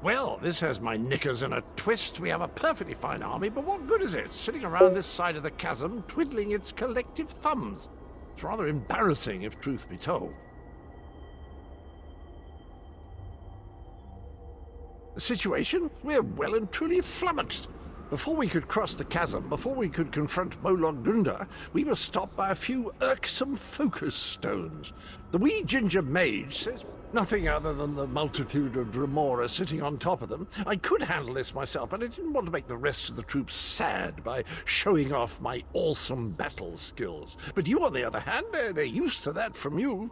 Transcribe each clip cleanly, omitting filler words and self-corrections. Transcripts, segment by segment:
Well, this has my knickers in a twist. We have a perfectly fine army, but what good is it, sitting around this side of the chasm, twiddling its collective thumbs? It's rather embarrassing, if truth be told. The situation? We're well and truly flummoxed. Before we could cross the chasm, before we could confront Molag Gunda, we were stopped by a few irksome focus stones. The wee ginger mage says nothing other than the multitude of Dremora sitting on top of them. I could handle this myself, but I didn't want to make the rest of the troops sad by showing off my awesome battle skills. But you, on the other hand, they're used to that from you.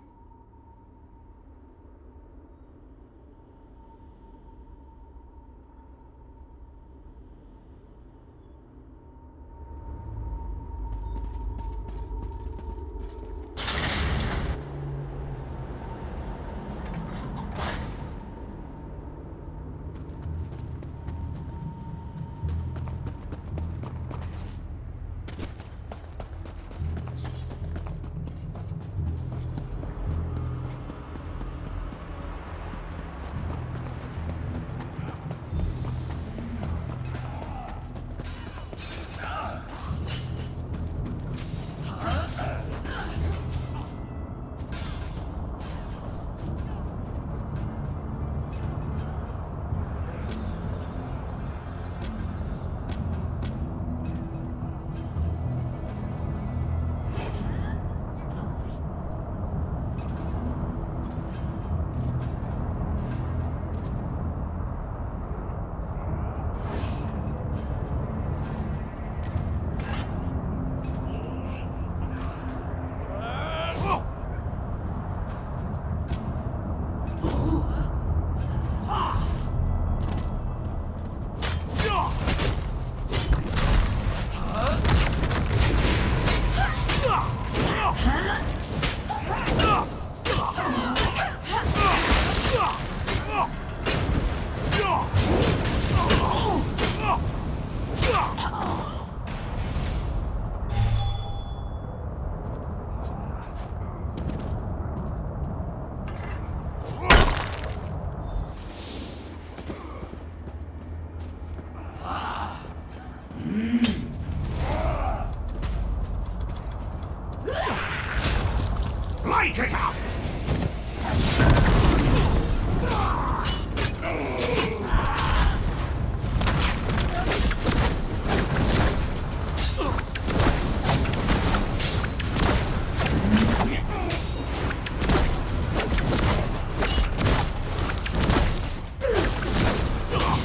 Light it up!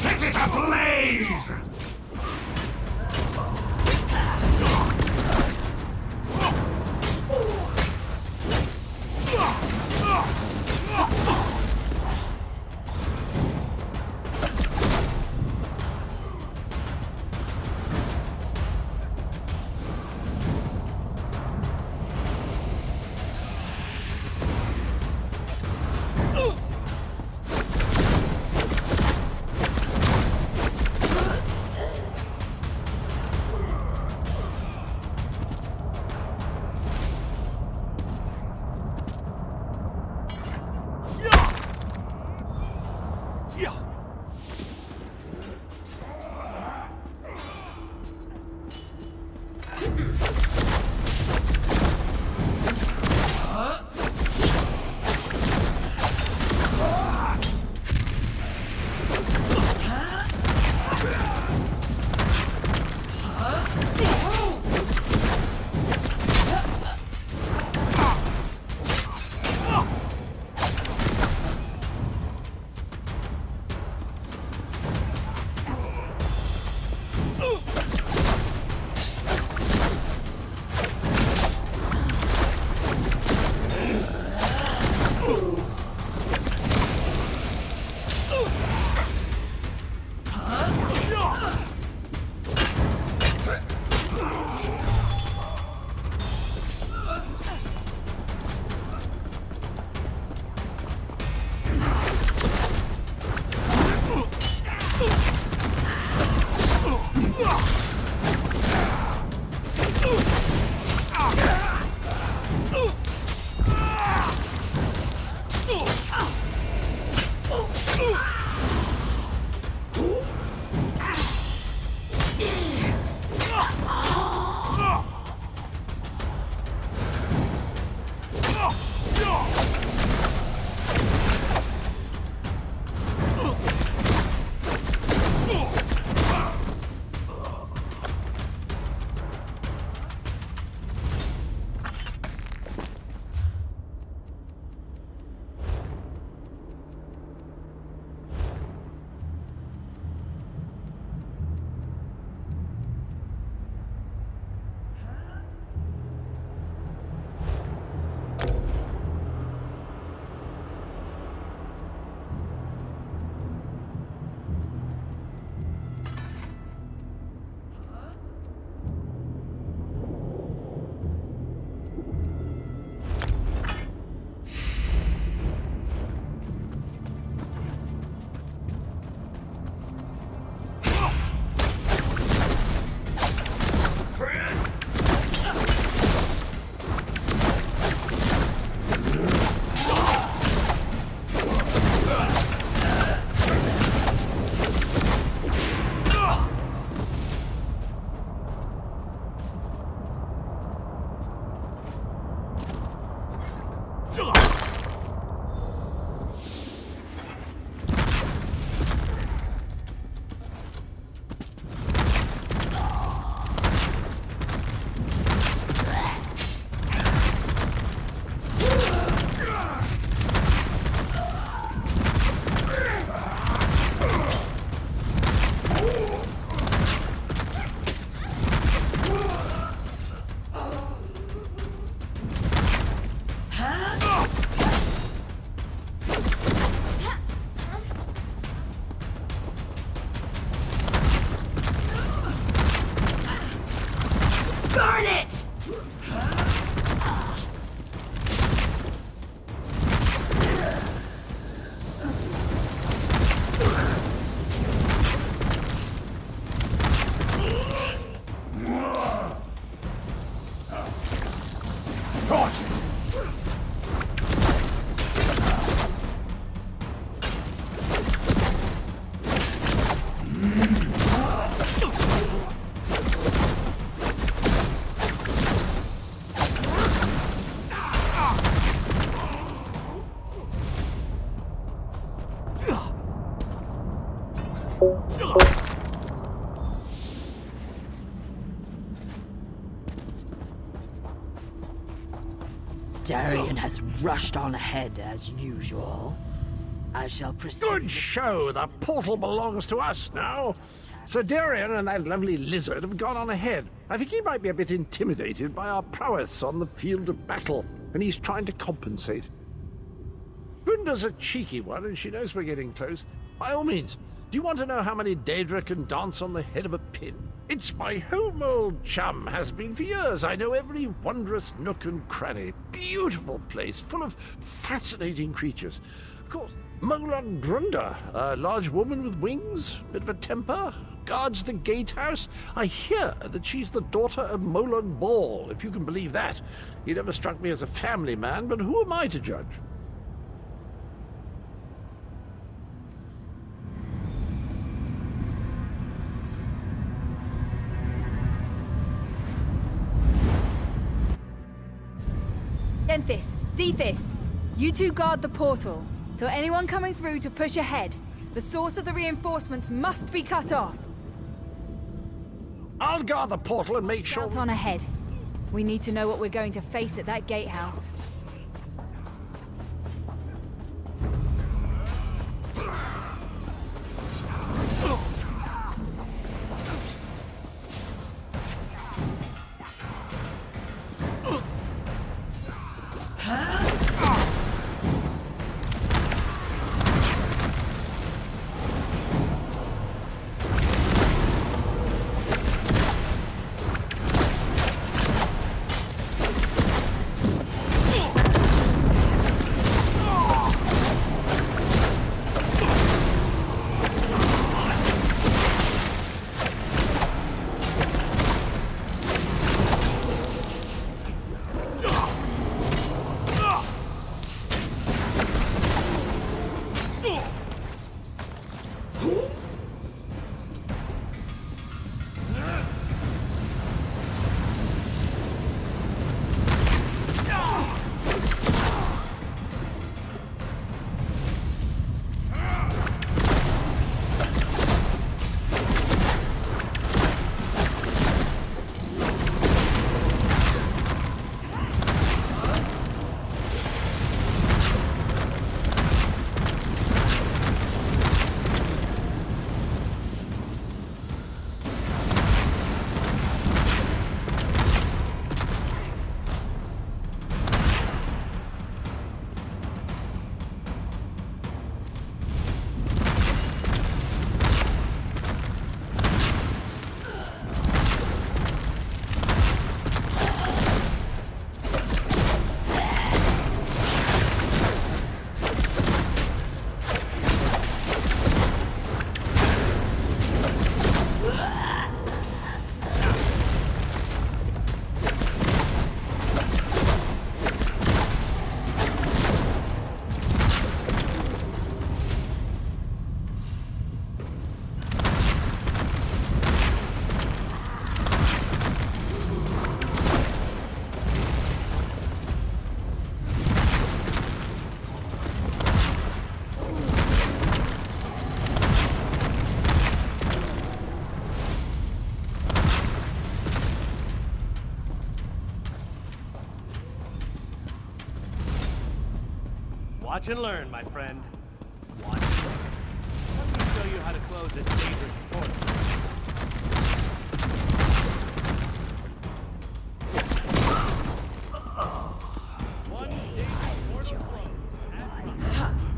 Set it ablaze! Burn it! Darian has rushed on ahead as usual. I shall proceed. Good show. The portal belongs to us now. Sir Darian and that lovely lizard have gone on ahead. I think he might be a bit intimidated by our prowess on the field of battle, and he's trying to compensate. Gunda's a cheeky one, and she knows we're getting close. By all means, do you want to know how many Daedra can dance on the head of a pin? It's my home, old chum. Has been for years. I know every wondrous nook and cranny. Beautiful place, full of fascinating creatures. Of course, Molag Grunda, a large woman with wings, bit of a temper, guards the gatehouse. I hear that she's the daughter of Molag Bal, if you can believe that. He never struck me as a family man, but who am I to judge? Denthis, Dethys, you two guard the portal. Tell anyone coming through to push ahead. The source of the reinforcements must be cut off. I'll guard the portal and make sure... Scout on ahead. We need to know what we're going to face at that gatehouse. Watch and learn, my friend. Watch and learn. Let me show you how to close a dangerous portal. One dangerous portal closed. As promised.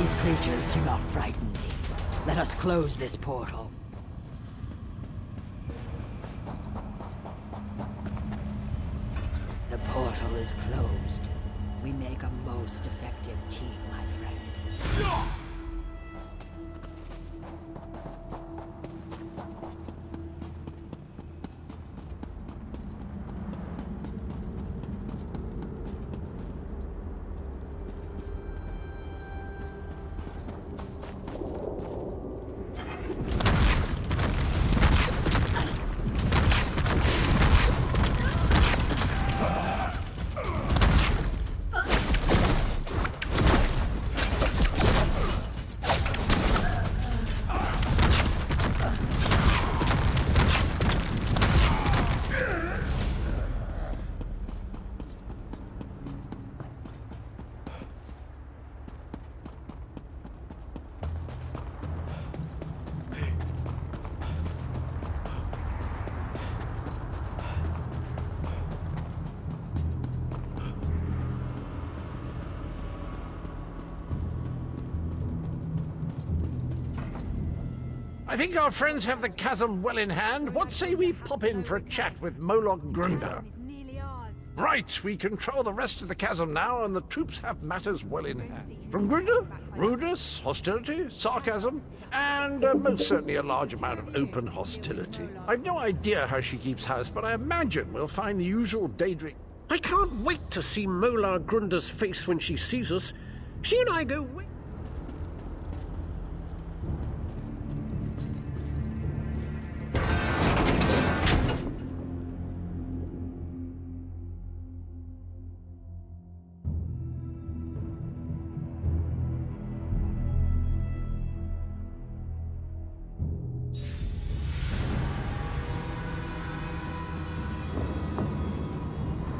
These creatures do not frighten me. Let us close this portal. The portal is closed. We make a most effective team, my friend. I think our friends have the chasm well in hand. What say we pop in for a chat with Moloch Grunder? Is nearly ours. Right, we control the rest of the chasm now, and the troops have matters well in hand. From Grunder, rudeness, hostility, sarcasm, and most certainly a large amount of open hostility. I've no idea how she keeps house, but I imagine we'll find the usual daydream. I can't wait to see Molar Grunder's face when she sees us. She and I go way...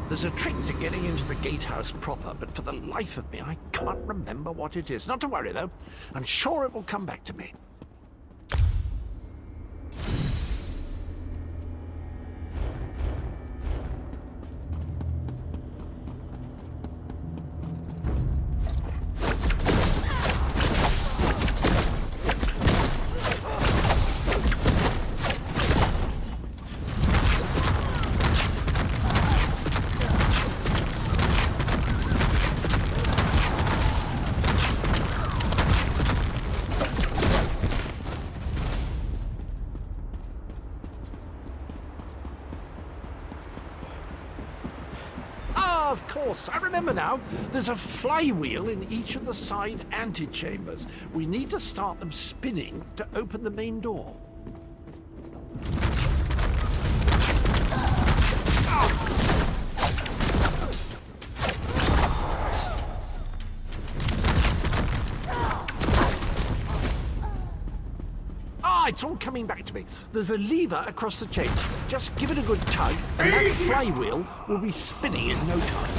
There's a trick to getting into the gatehouse proper, but for the life of me, I can't remember what it is. Not to worry, though. I'm sure it will come back to me. Of course, I remember now. There's a flywheel in each of the side antechambers. We need to start them spinning to open the main door. It's all coming back to me. There's a lever across the chamber. Just give it a good tug, and that flywheel will be spinning in no time.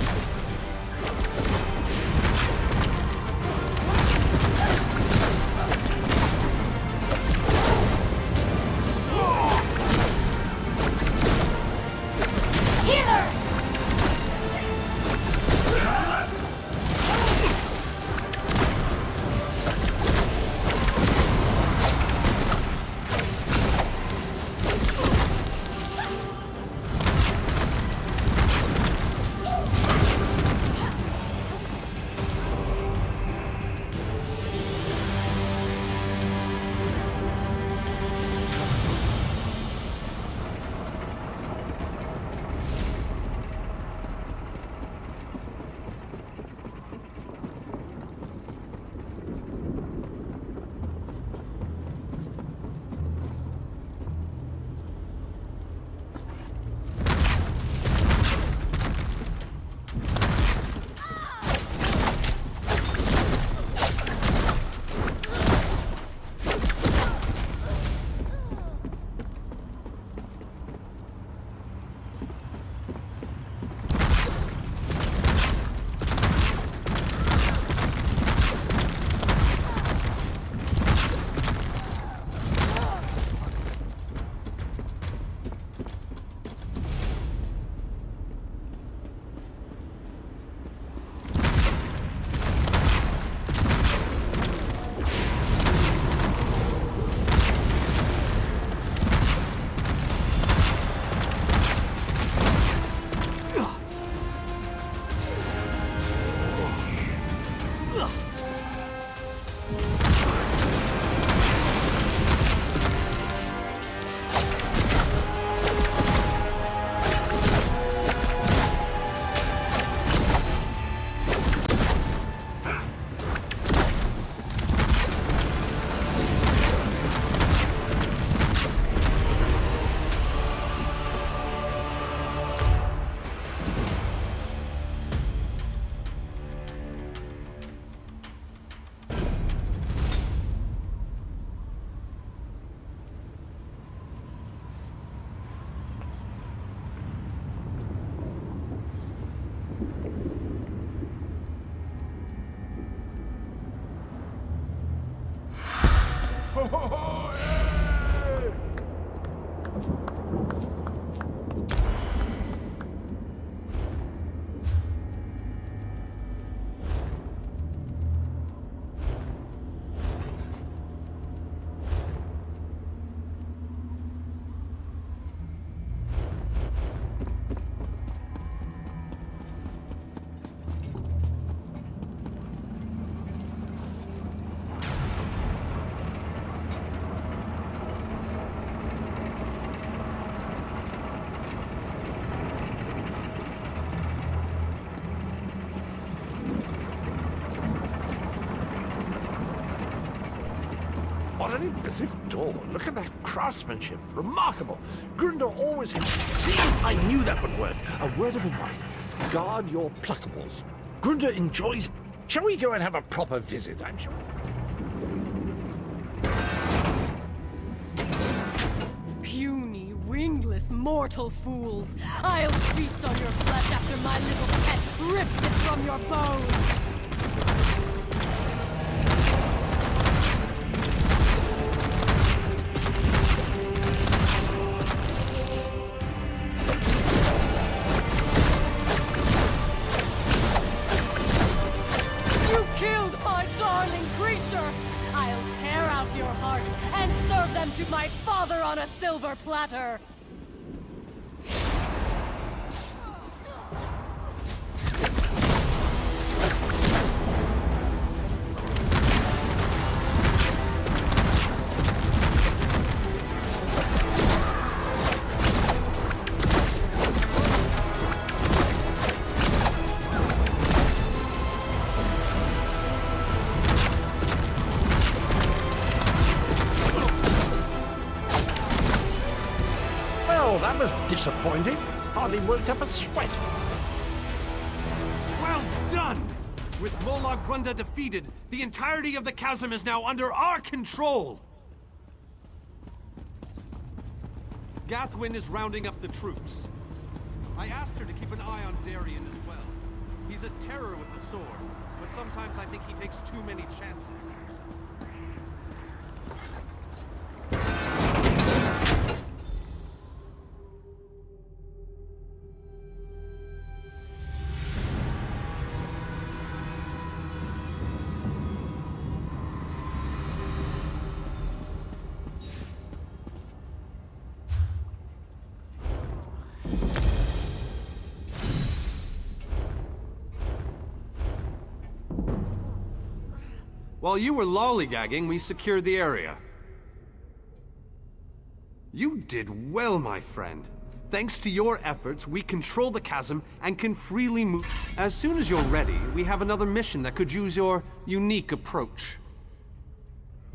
An impressive door. Look at that craftsmanship. Remarkable. Grunder always had... See, I knew that would work. A word of advice. Guard your pluckables. Grunder enjoys... Shall we go and have a proper visit, I'm sure? Puny, wingless, mortal fools! I'll feast on your flesh after my little pet rips it from your bones! You killed my darling creature! I'll tear out your hearts and serve them to my father on a silver platter! Well, that was disappointing. Hardly worked up a sweat. Well done! With Molag Grunda defeated, the entirety of the chasm is now under our control! Gathwin is rounding up the troops. I asked her to keep an eye on Darien as well. He's a terror with the sword, but sometimes I think he takes too many chances. While you were lollygagging, we secured the area. You did well, my friend. Thanks to your efforts, we control the chasm and can freely move. As soon as you're ready, we have another mission that could use your unique approach.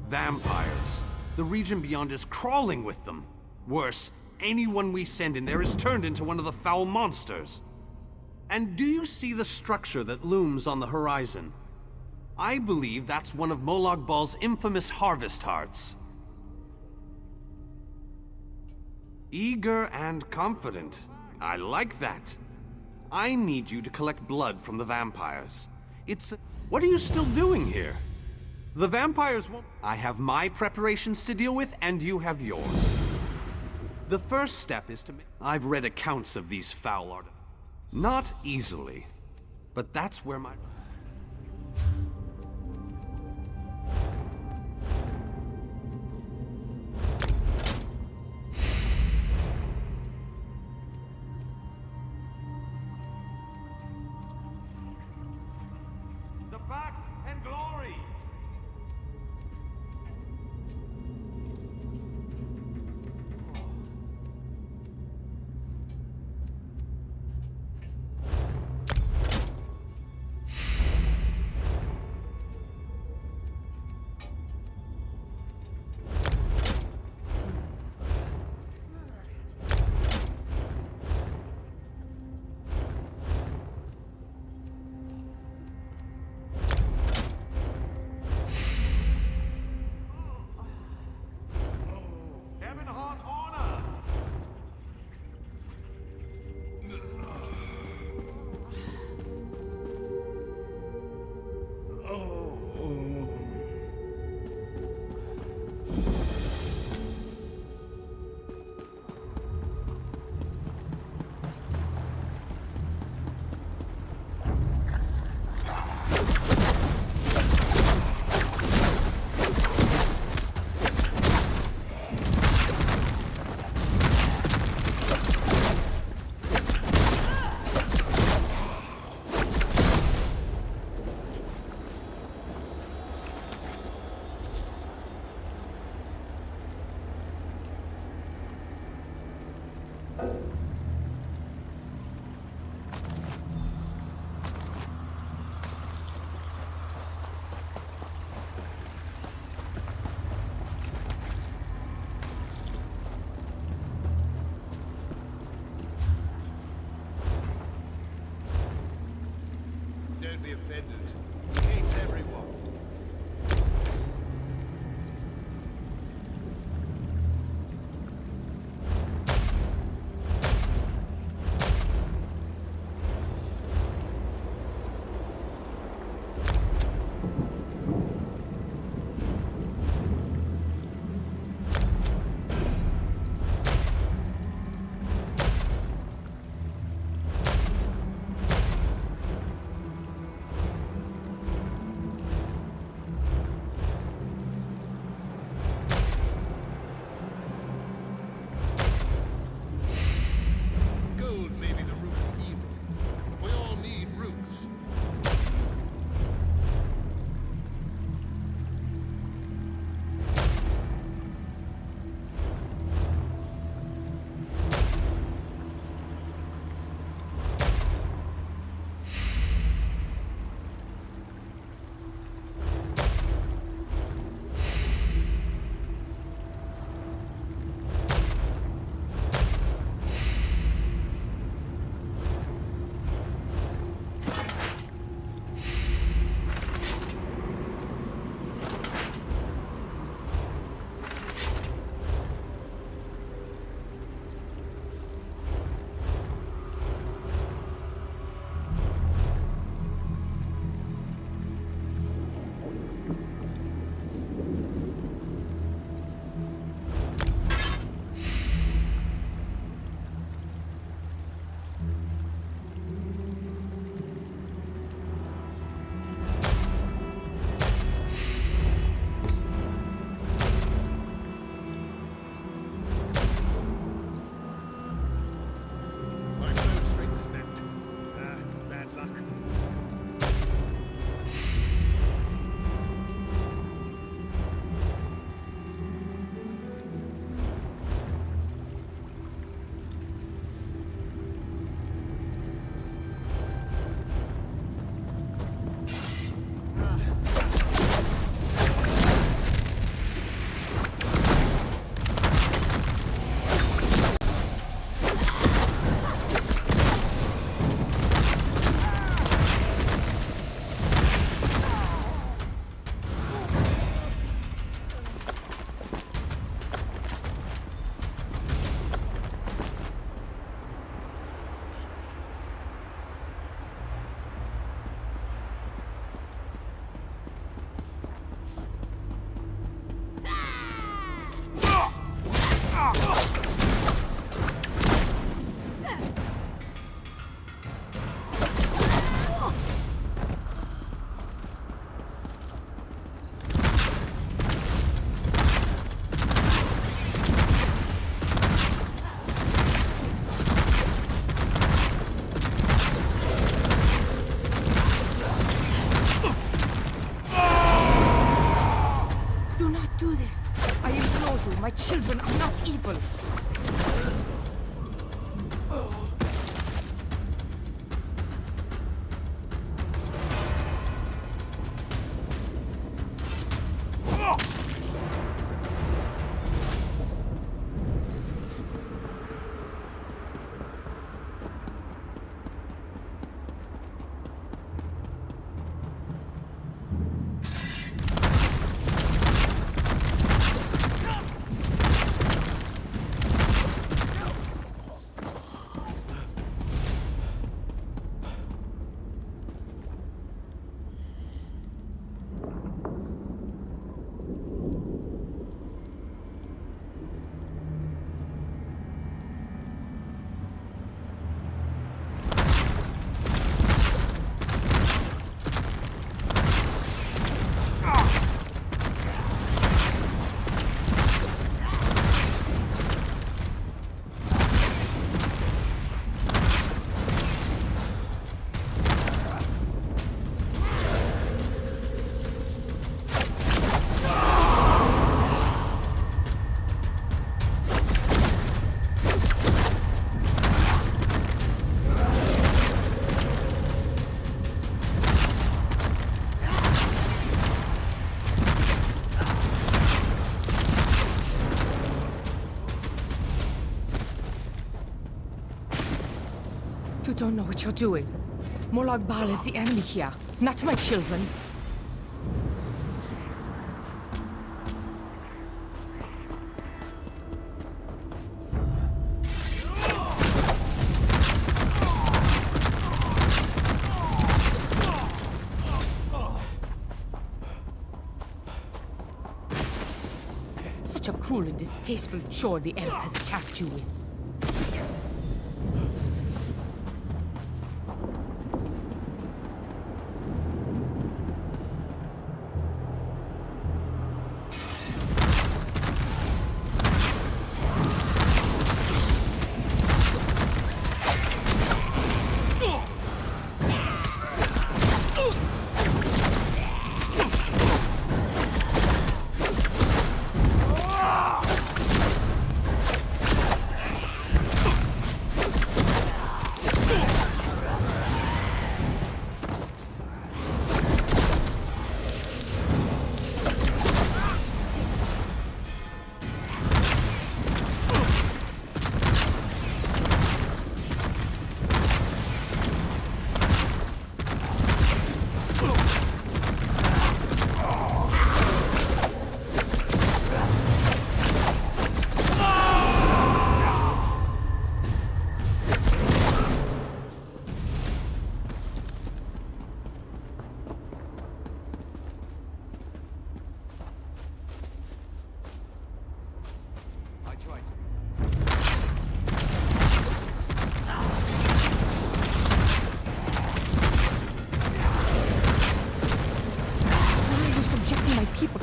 Vampires. The region beyond is crawling with them. Worse, anyone we send in there is turned into one of the foul monsters. And do you see the structure that looms on the horizon? I believe that's one of Molag Bal's infamous harvest hearts. Eager and confident. I like that. I need you to collect blood from the vampires. What are you still doing here? The vampires won't... I have my preparations to deal with, and you have yours. The first step is to make... I've read accounts of these foul art. Not easily, but that's where my... The Pact and glory! Don't be offended. He hates everyone. Gold may be the root of evil, but we all need roots. My bowstring snapped. Ah, bad luck. Do not do this. I implore you, my children are not evil. You don't know what you're doing. Molag Bal is the enemy here, not my children. Such a cruel and distasteful chore the elf has tasked you with.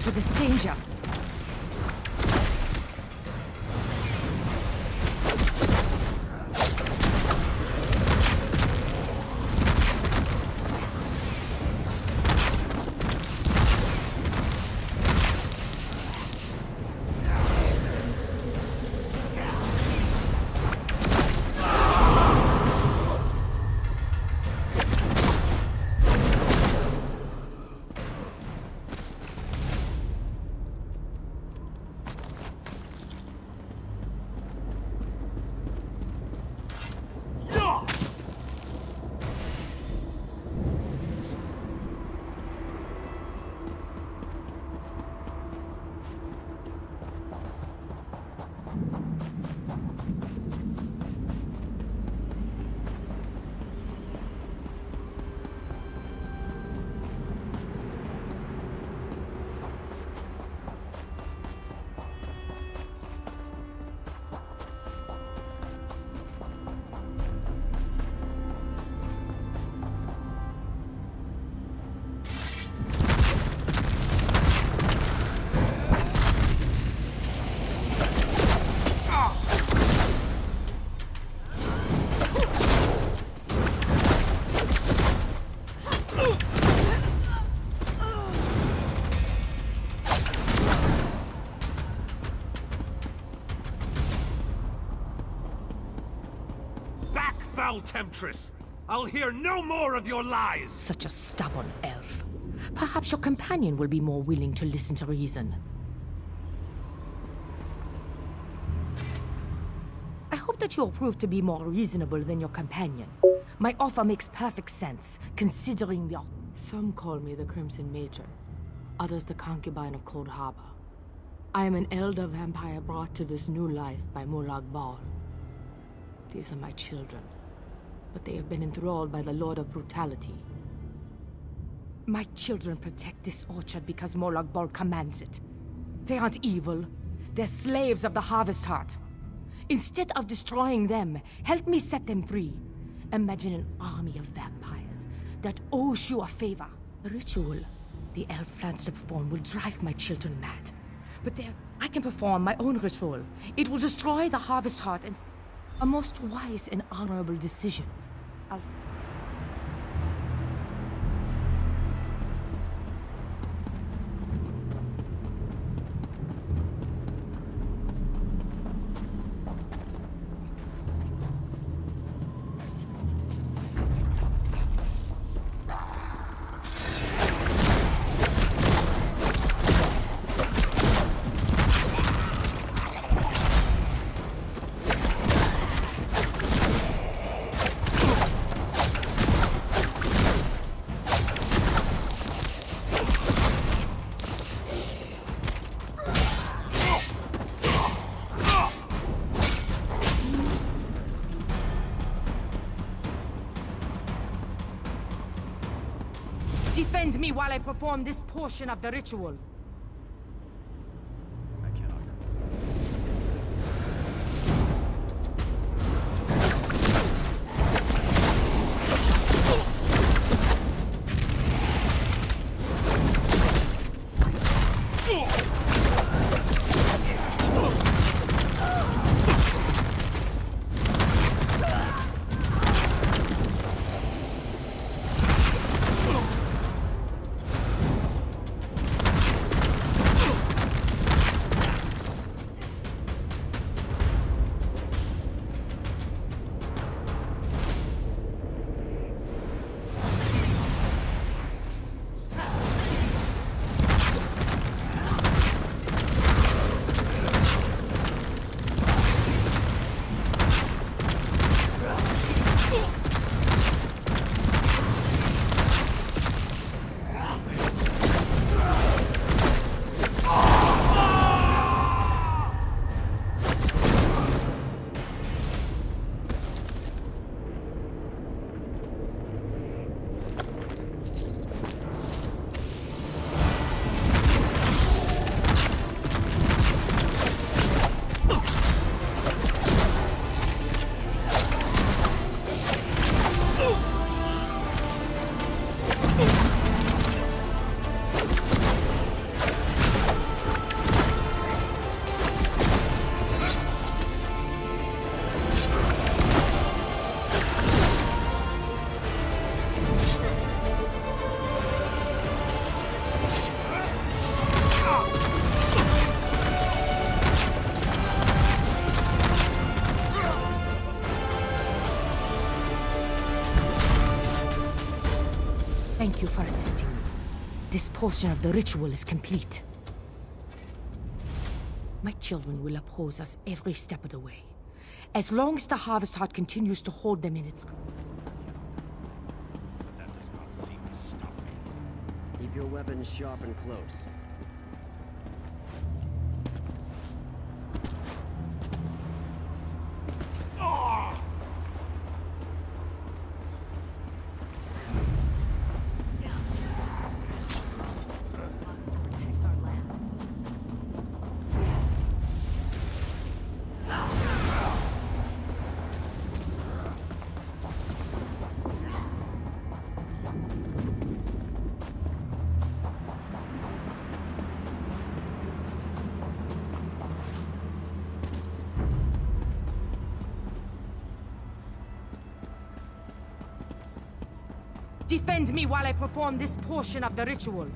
To this danger. Foul temptress! I'll hear no more of your lies! Such a stubborn elf. Perhaps your companion will be more willing to listen to reason. I hope that you'll prove to be more reasonable than your companion. My offer makes perfect sense, considering the... Some call me the Crimson Matron, others the concubine of Cold Harbor. I am an elder vampire brought to this new life by Molag Bal. These are my children, but they have been enthralled by the Lord of Brutality. My children protect this orchard because Molag Bal commands it. They aren't evil. They're slaves of the Harvest Heart. Instead of destroying them, help me set them free. Imagine an army of vampires that owes you a favor. The ritual the elf plans to perform will drive my children mad. But I can perform my own ritual. It will destroy the Harvest Heart and... A most wise and honorable decision. Defend me while I perform this portion of the ritual. Thank you for assisting me. This portion of the ritual is complete. My children will oppose us every step of the way, as long as the Harvest Heart continues to hold them in its... That does not seem to stop me. Keep your weapons sharp and close. Defend me while I perform this portion of the ritual.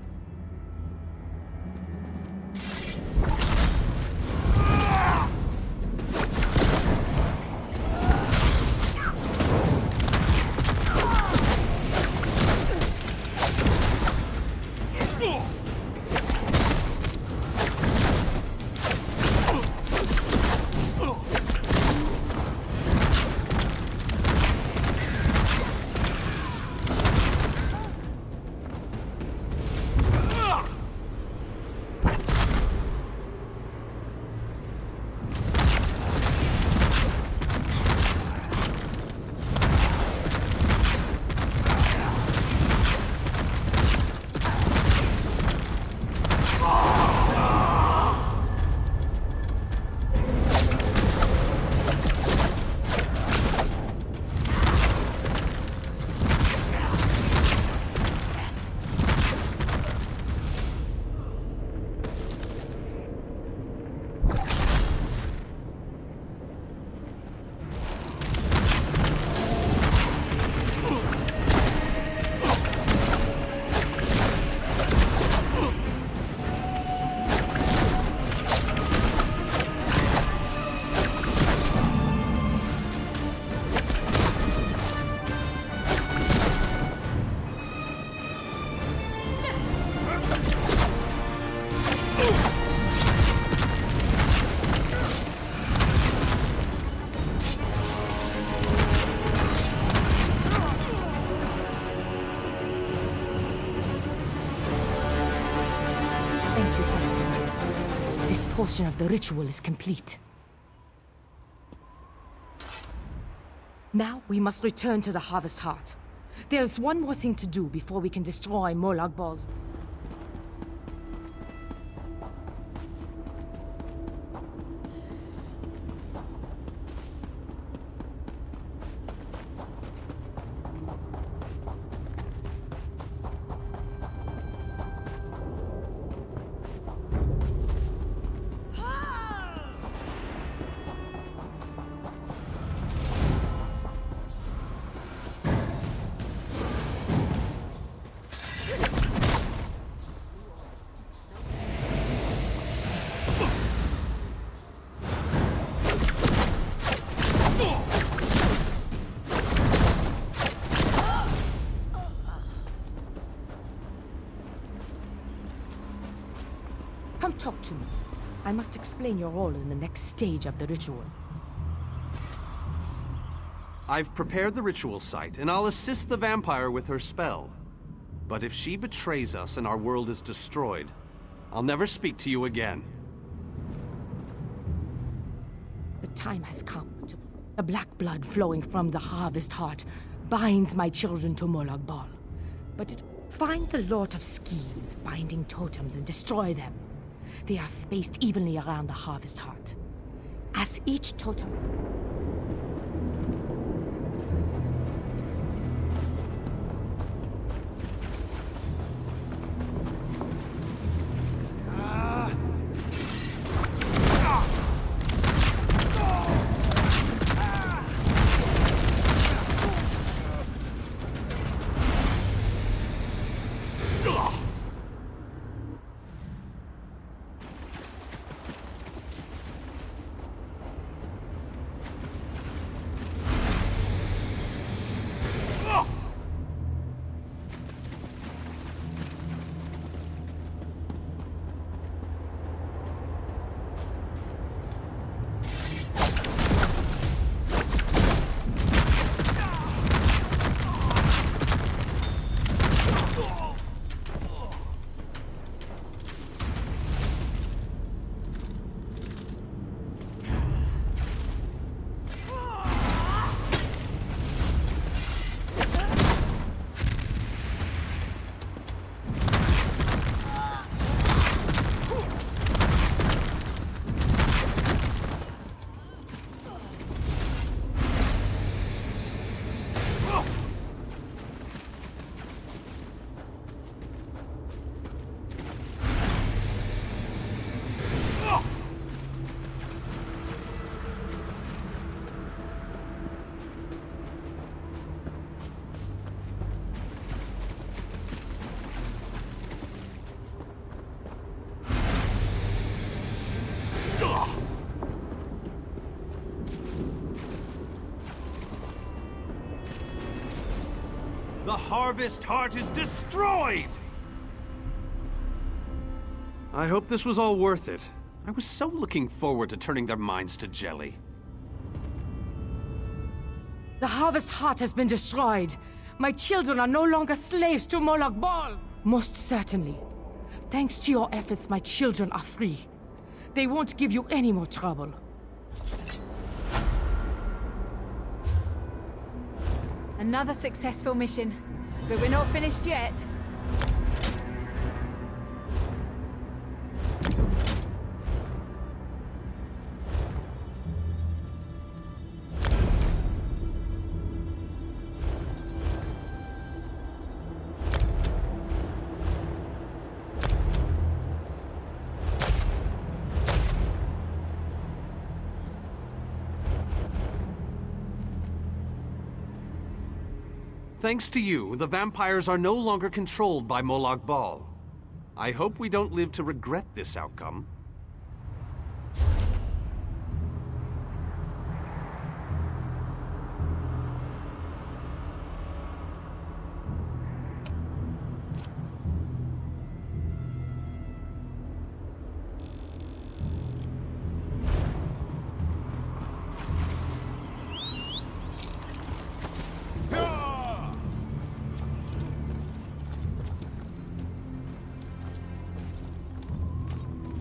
Portion of the ritual is complete. Now we must return to the Harvest Heart. There's one more thing to do before we can destroy Molag Bal's... Come talk to me. I must explain your role in the next stage of the ritual. I've prepared the ritual site, and I'll assist the vampire with her spell. But if she betrays us and our world is destroyed, I'll never speak to you again. The time has come to... The black blood flowing from the Harvest Heart binds my children to Molag Bal. But it... Find the Lord of Schemes, binding totems, and destroy them. They are spaced evenly around the Harvest Heart. As each totem... The Harvest Heart is destroyed! I hope this was all worth it. I was so looking forward to turning their minds to jelly. The Harvest Heart has been destroyed. My children are no longer slaves to Molag Bal. Most certainly. Thanks to your efforts, my children are free. They won't give you any more trouble. Another successful mission. But we're not finished yet. Thanks to you, the vampires are no longer controlled by Molag Bal. I hope we don't live to regret this outcome.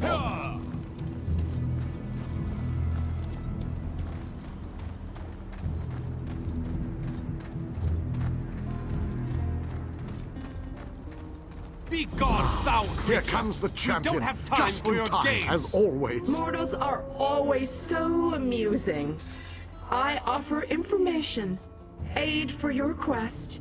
Yeah! Be gone, foul creature! Here comes the champion, We don't have time just for in your time, games! as always. Mortals are always so amusing. I offer information, aid for your quest,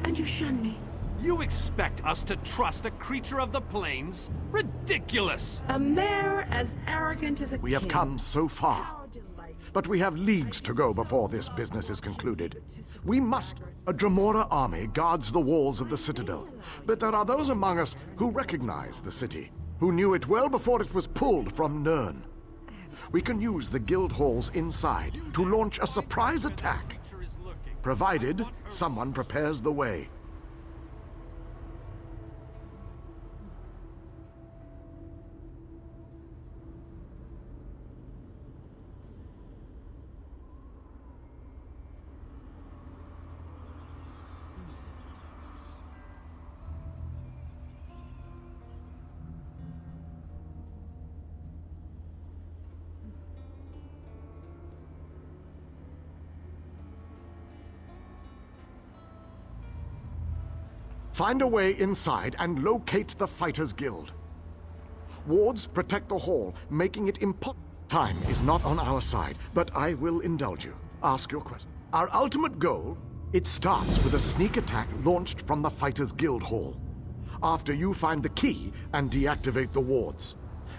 and you shun me. You expect us to trust a creature of the plains? Ridiculous! A mare as arrogant as a We have king. come so far, How delightful. but we have leagues to go before this business is concluded. We must. A Dremora army guards the walls of the Citadel, but there are those among us who recognize the city, who knew it well before it was pulled from Nirn. We can use the guild halls inside to launch a surprise attack, provided someone prepares the way. Find a way inside and locate the Fighters Guild. Wards protect the hall, making it impossible. Time is not on our side, but I will indulge you. Ask your question. Our ultimate goal, it starts with a sneak attack launched from the Fighters Guild hall. After you find the key and deactivate the wards.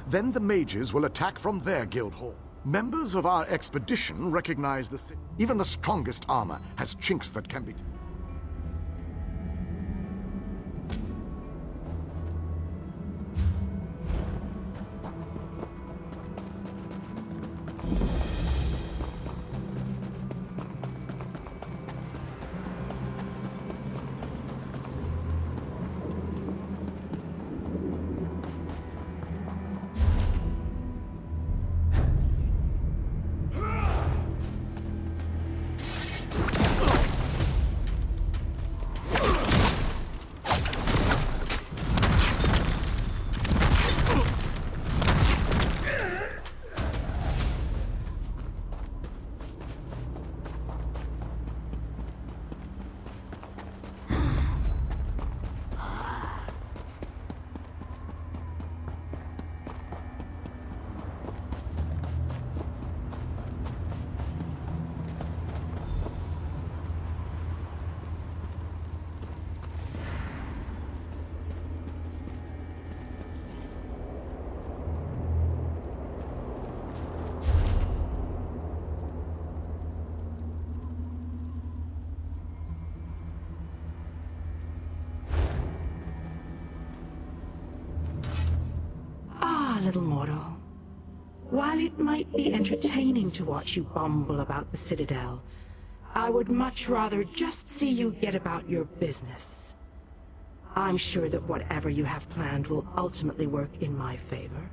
Then the mages will attack from their guild hall. Members of our expedition recognize the city. Even the strongest armor has chinks that can be... Little mortal. While it might be entertaining to watch you bumble about the Citadel, I would much rather just see you get about your business. I'm sure that whatever you have planned will ultimately work in my favor.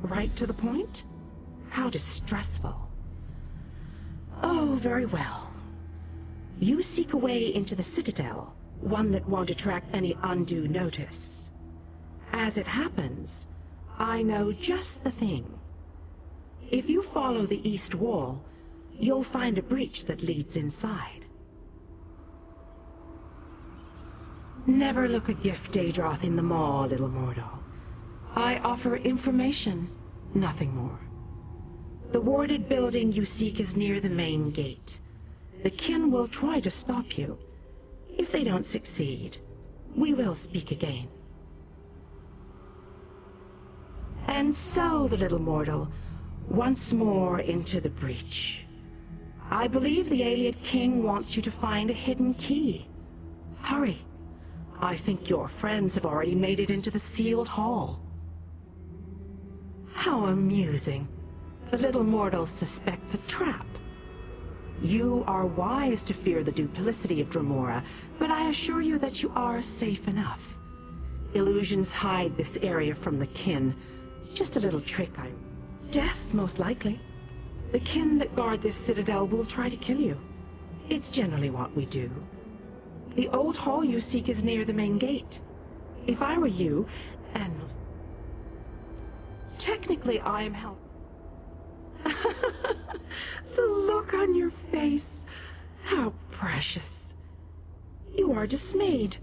Right to the point? How distressful. Oh, very well. You seek a way into the Citadel, one that won't attract any undue notice. As it happens, I know just the thing. If you follow the east wall, you'll find a breach that leads inside. Never look a gift, Daedroth, in the maw, little mortal. I offer information, nothing more. The warded building you seek is near the main gate. The kin will try to stop you. If they don't succeed, we will speak again. And so, the little mortal, once more into the breach. I believe the Ayleid King wants you to find a hidden key. Hurry. I think your friends have already made it into the sealed hall. How amusing. The little mortal suspects a trap. You are wise to fear the duplicity of Dremora, but I assure you that you are safe enough. Illusions hide this area from the kin. Just a little trick, Death, most likely. The kin that guard this citadel will try to kill you. It's generally what we do. The old hall you seek is near the main gate. If I were you, and technically I am help. The look on your face. How precious. You are dismayed.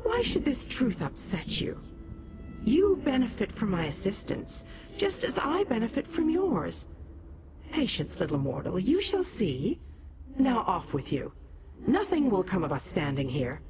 Why should this truth upset you? You benefit from my assistance, just as I benefit from yours. Patience, little mortal, you shall see. Now off with you. Nothing will come of us standing here.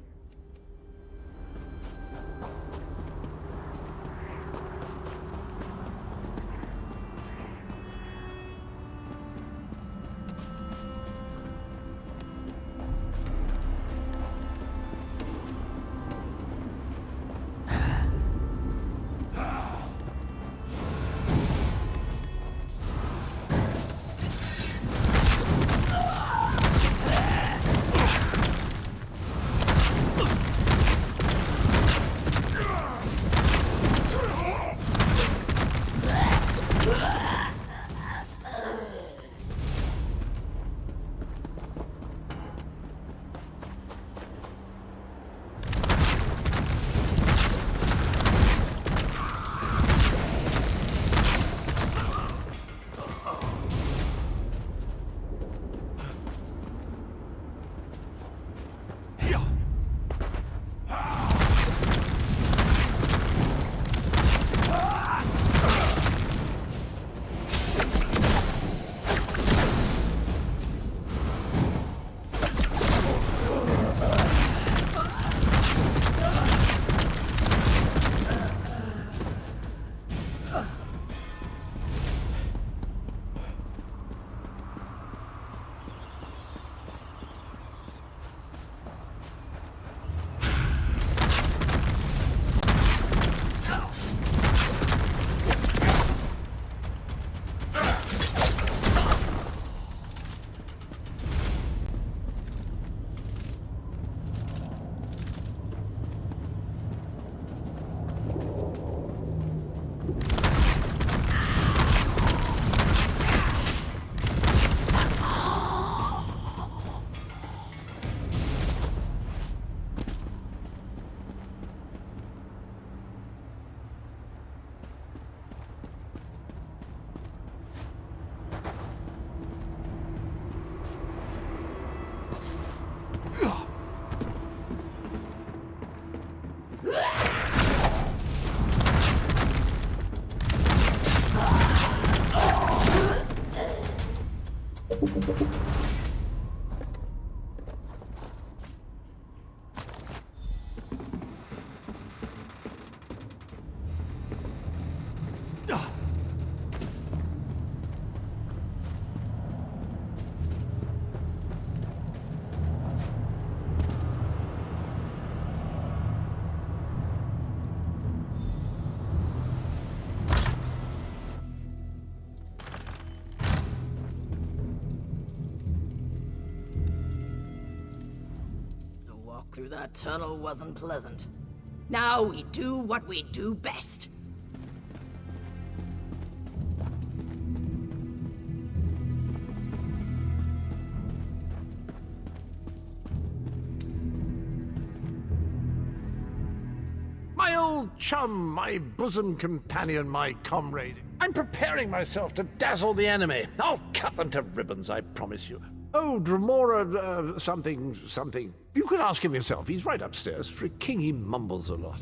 Through that tunnel wasn't pleasant. Now we do what we do best. My old chum, my bosom companion, my comrade. I'm preparing myself to dazzle the enemy. I'll cut them to ribbons, I promise you. Oh, Dremora, something. You can ask him yourself. He's right upstairs. For a king, he mumbles a lot.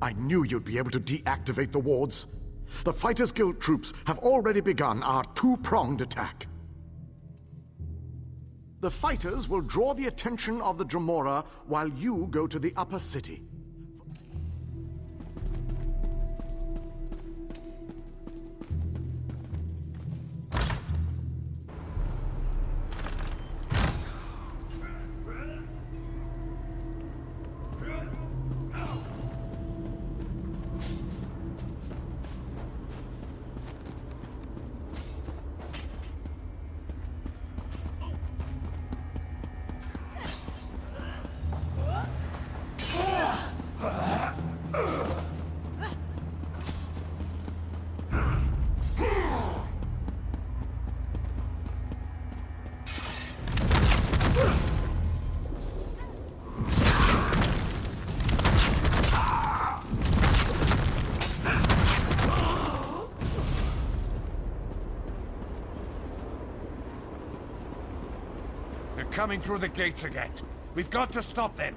I knew you'd be able to deactivate the wards. The Fighters Guild troops have already begun our two-pronged attack. The fighters will draw the attention of the Dremora while you go to the upper city. coming through the gates again. We've got to stop them.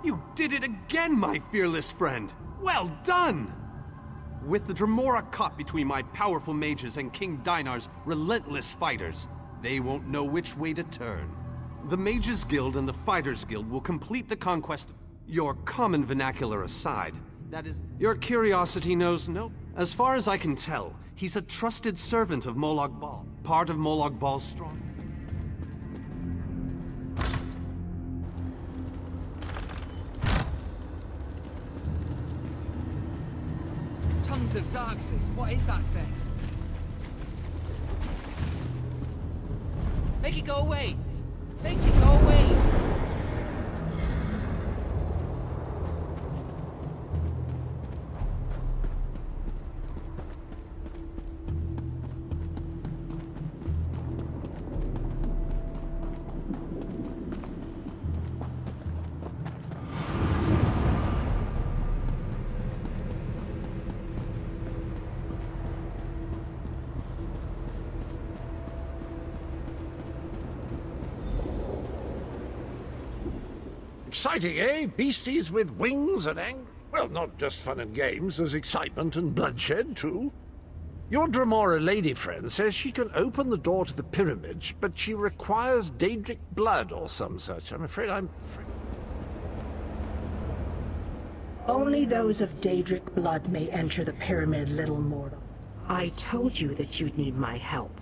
You did it again, my fearless friend! Well done! With the Dremora caught between my powerful mages and King Dinar's relentless fighters, they won't know which way to turn. The Mages Guild and the Fighters Guild will complete the conquest. Your common vernacular aside, that is, your curiosity knows no. As far as I can tell, he's a trusted servant of Molag Bal, part of Molag Bal's strong. Tongues of Xarxes, what is that thing? Make it go away! Make it go away! exciting, eh? Beasties with wings and well, not just fun and games, there's excitement and bloodshed, too. Your Dremora lady friend says she can open the door to the pyramids, but she requires Daedric blood or some such. I'm afraid Only those of Daedric blood may enter the pyramid, little mortal. I told you that you'd need my help.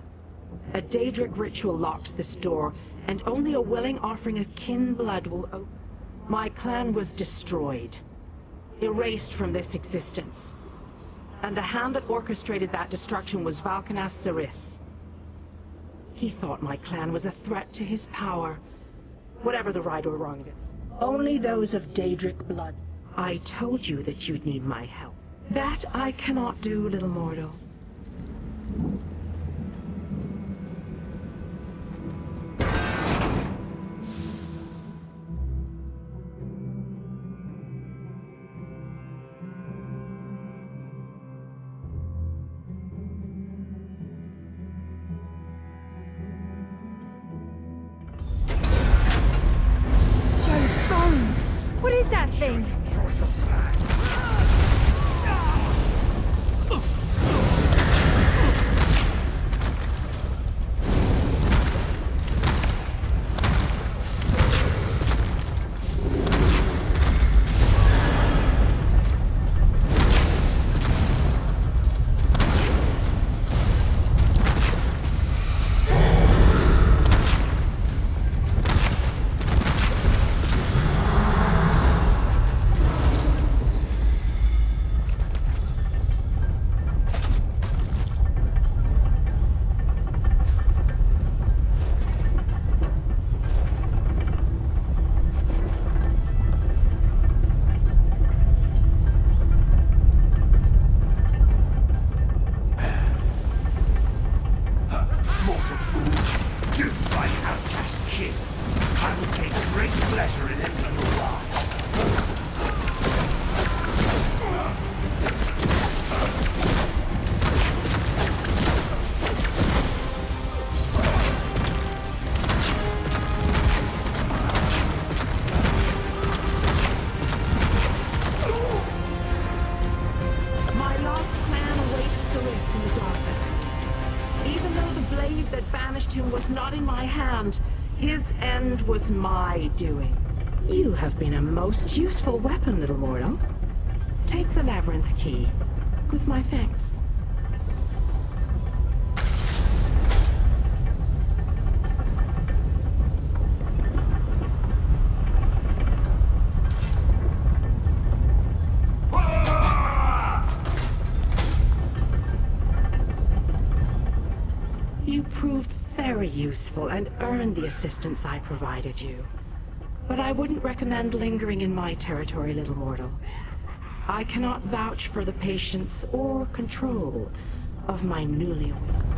A Daedric ritual locks this door, and only a willing offering of kin blood will open. My clan was destroyed, erased from this existence. And the hand that orchestrated that destruction was Valkanas Saris. He thought my clan was a threat to his power, whatever the right or wrong of it. Only those of Daedric blood. I told you that you'd need my help. That I cannot do, little mortal. Joe's bones! What is that thing? Not in my hand. His end was my doing. You have been a most useful weapon, little mortal. Take the labyrinth key, with my thanks. You proved very useful and earned the assistance I provided you. But I wouldn't recommend lingering in my territory, little mortal. I cannot vouch for the patience or control of my newly awakened.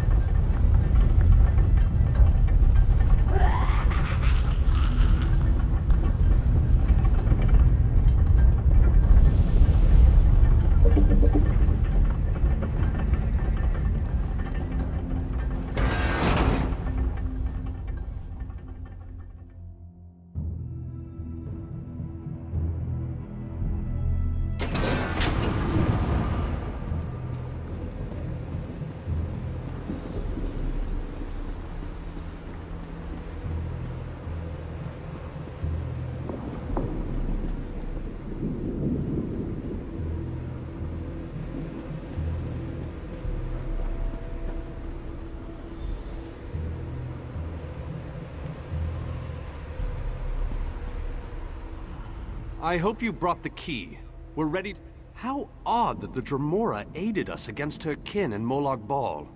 I hope you brought the key. We're ready. How odd that the Dremora aided us against her kin in Molag Bal.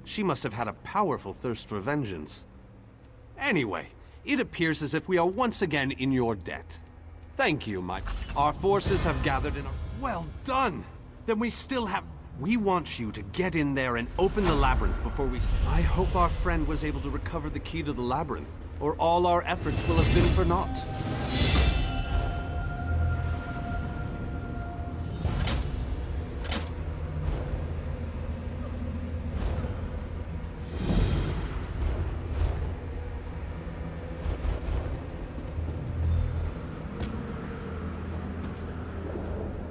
She must have had a powerful thirst for vengeance. Anyway, it appears as if we are once again in your debt. Thank you, Mike. Our forces have gathered in a... Well done! Then we still have... We want you to get in there and open the labyrinth before we... I hope our friend was able to recover the key to the labyrinth, or all our efforts will have been for naught.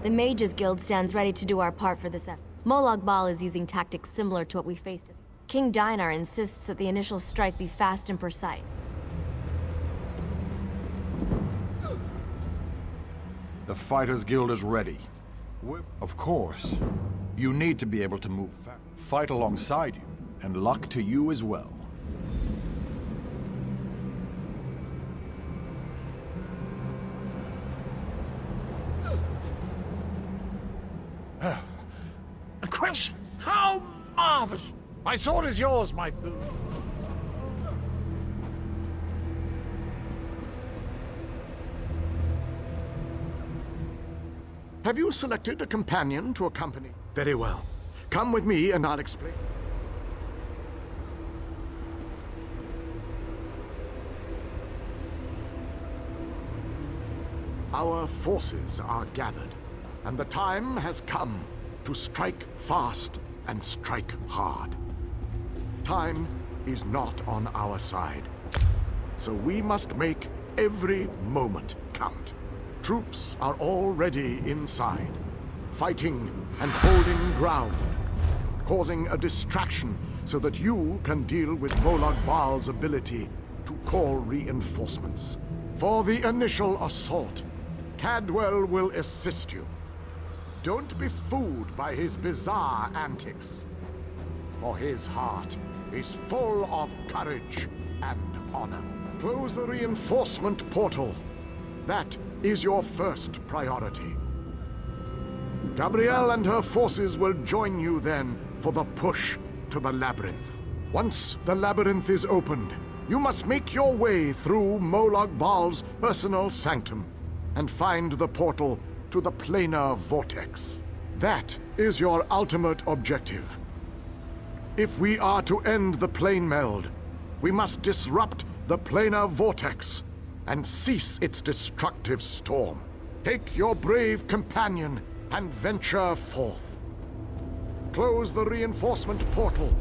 The Mages Guild stands ready to do our part for this effort. Molag Bal is using tactics similar to what we faced. King Dinar insists that the initial strike be fast and precise. The Fighters Guild is ready. Of course. You need to be able to move fast. Fight alongside you, and luck to you as well. A quest? How marvelous! My sword is yours, my boon. Have you selected a companion to accompany? Very well. Come with me and I'll explain. Our forces are gathered, and the time has come to strike fast and strike hard. Time is not on our side, so we must make every moment count. Troops are already inside, fighting and holding ground, causing a distraction so that you can deal with Molag Bal's ability to call reinforcements. For the initial assault, Cadwell will assist you. Don't be fooled by his bizarre antics, for his heart is full of courage and honor. Close the reinforcement portal. That is your first priority. Gabrielle and her forces will join you then for the push to the labyrinth. Once the labyrinth is opened, you must make your way through Molag Bal's personal sanctum and find the portal to the planar vortex. That is your ultimate objective. If we are to end the plane meld, we must disrupt the planar vortex and cease its destructive storm. Take your brave companion and venture forth. Close the reinforcement portal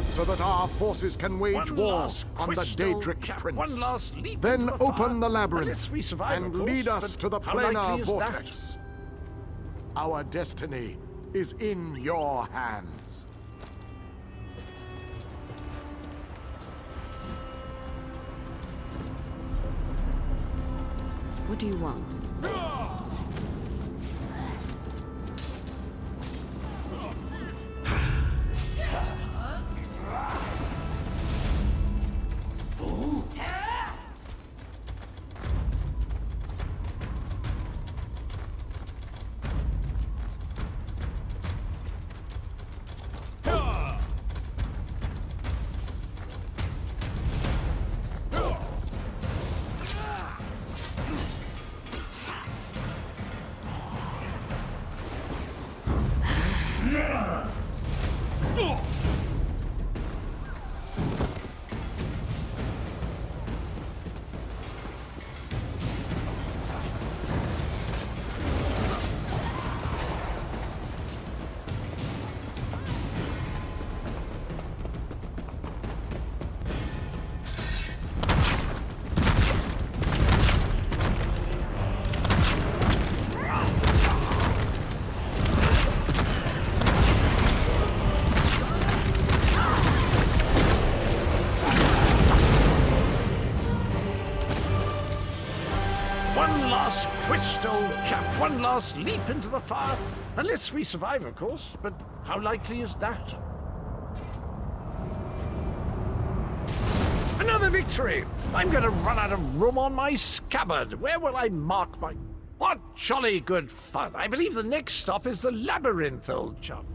so that our forces can wage war on the Daedric Prince. Then open the labyrinth and lead us to the planar vortex. Our destiny is in your hands. What do you want? One last twist, old chap. One last leap into the fire. Unless we survive, of course. But how likely is that? Another victory! I'm going to run out of room on my scabbard. Where will I mark my... What jolly good fun. I believe the next stop is the labyrinth, old chap.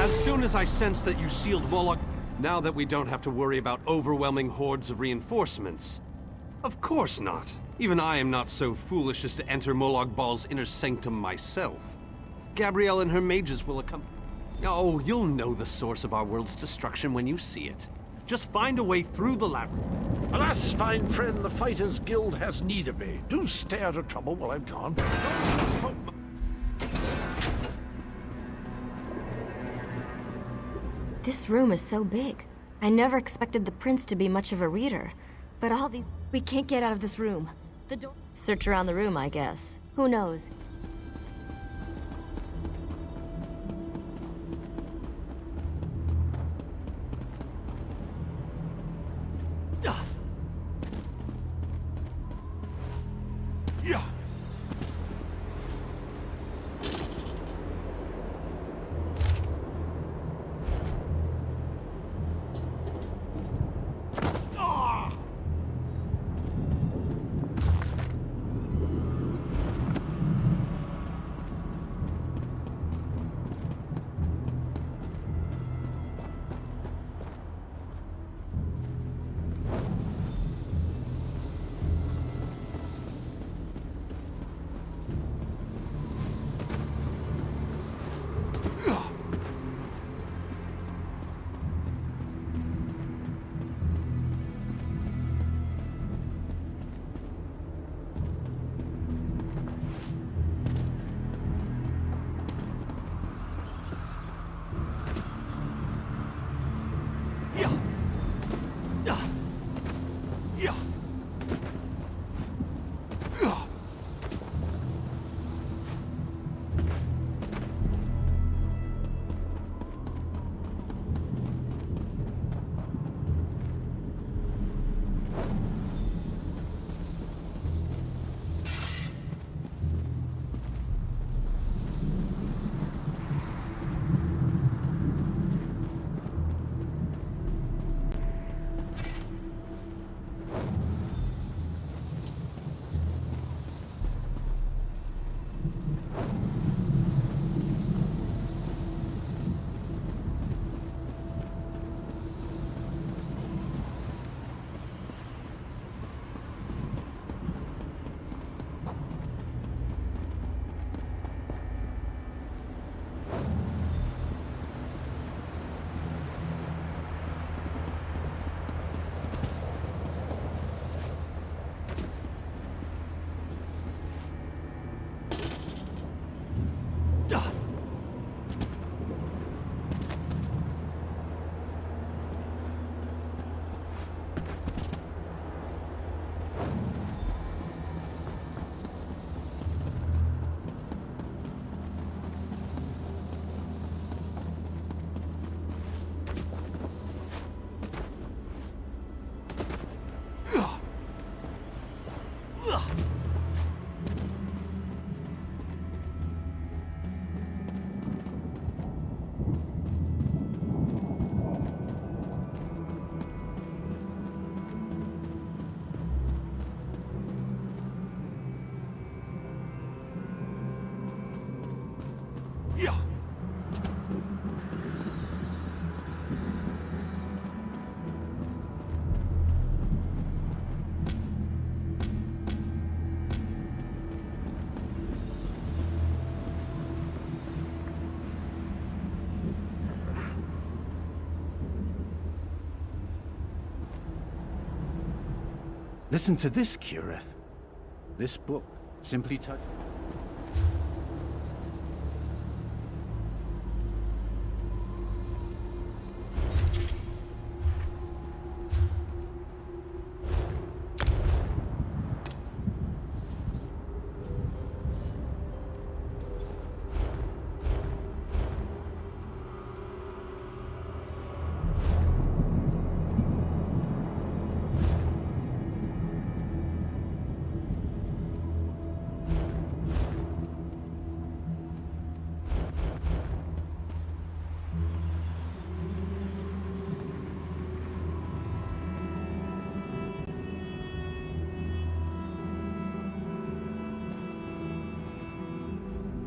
As soon as I sensed that you sealed Molag, now that we don't have to worry about overwhelming hordes of reinforcements. Of course not. Even I am not so foolish as to enter Molag Bal's inner sanctum myself. Gabrielle and her mages will accompany. Oh, you'll know the source of our world's destruction when you see it. Just find a way through the labyrinth. Alas, fine friend, the Fighters Guild has need of me. Do stay out of trouble while I'm gone. This room is so big. I never expected the prince to be much of a reader. But all these... We can't get out of this room. The door... Search around the room, I guess. Who knows? Listen to this, Kirith. This book simply touched...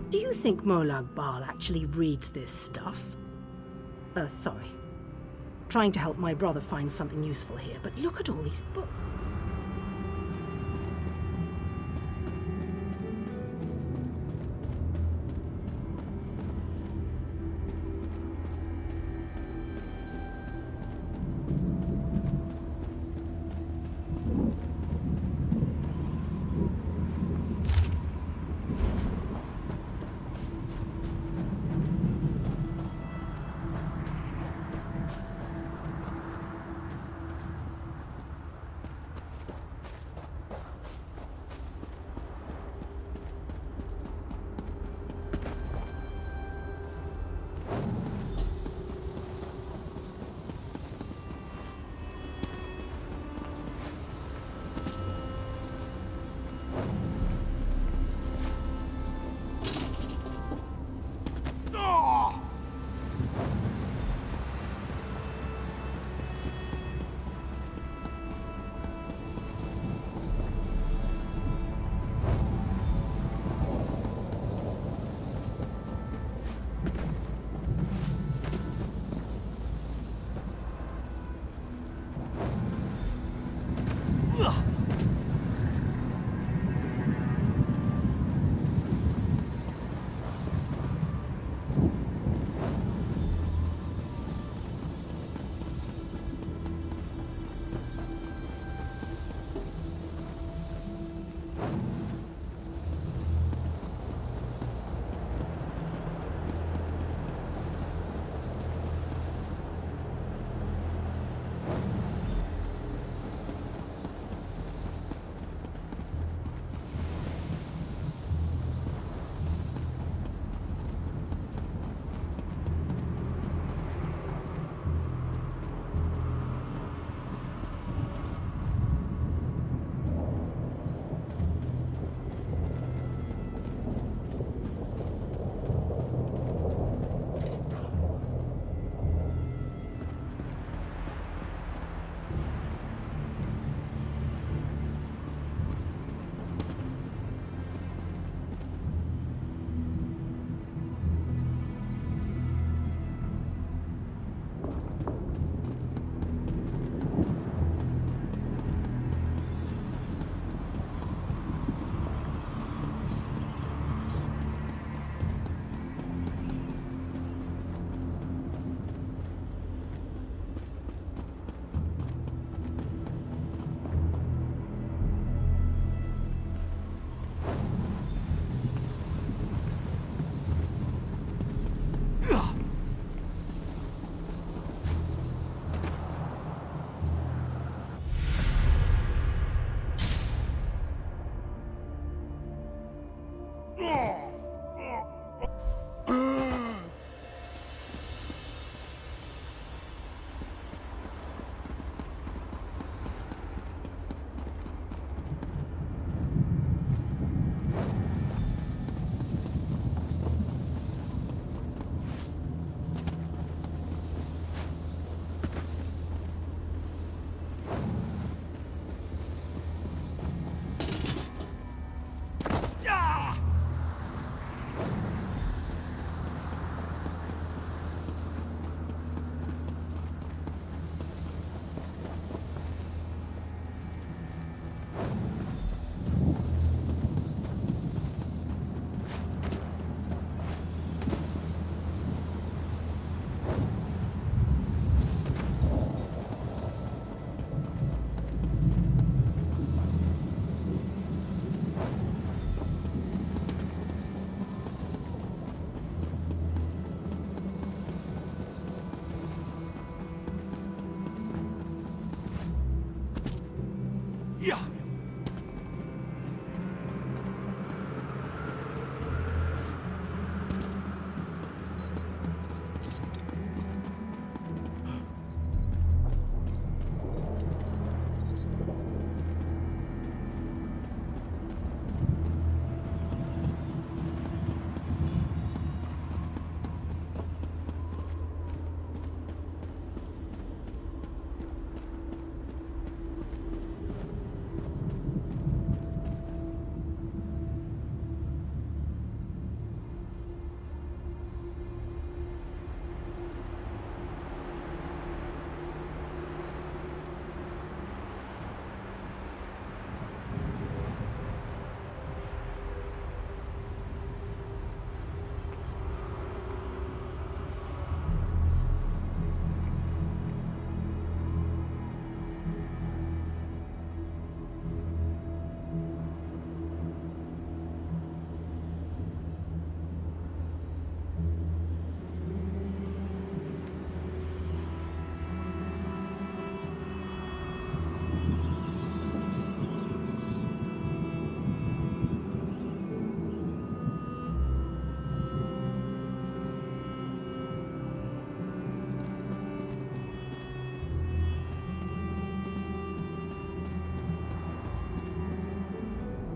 Do you think Molag Bal actually reads this stuff? Sorry. Trying to help my brother find something useful here, but look at all these books.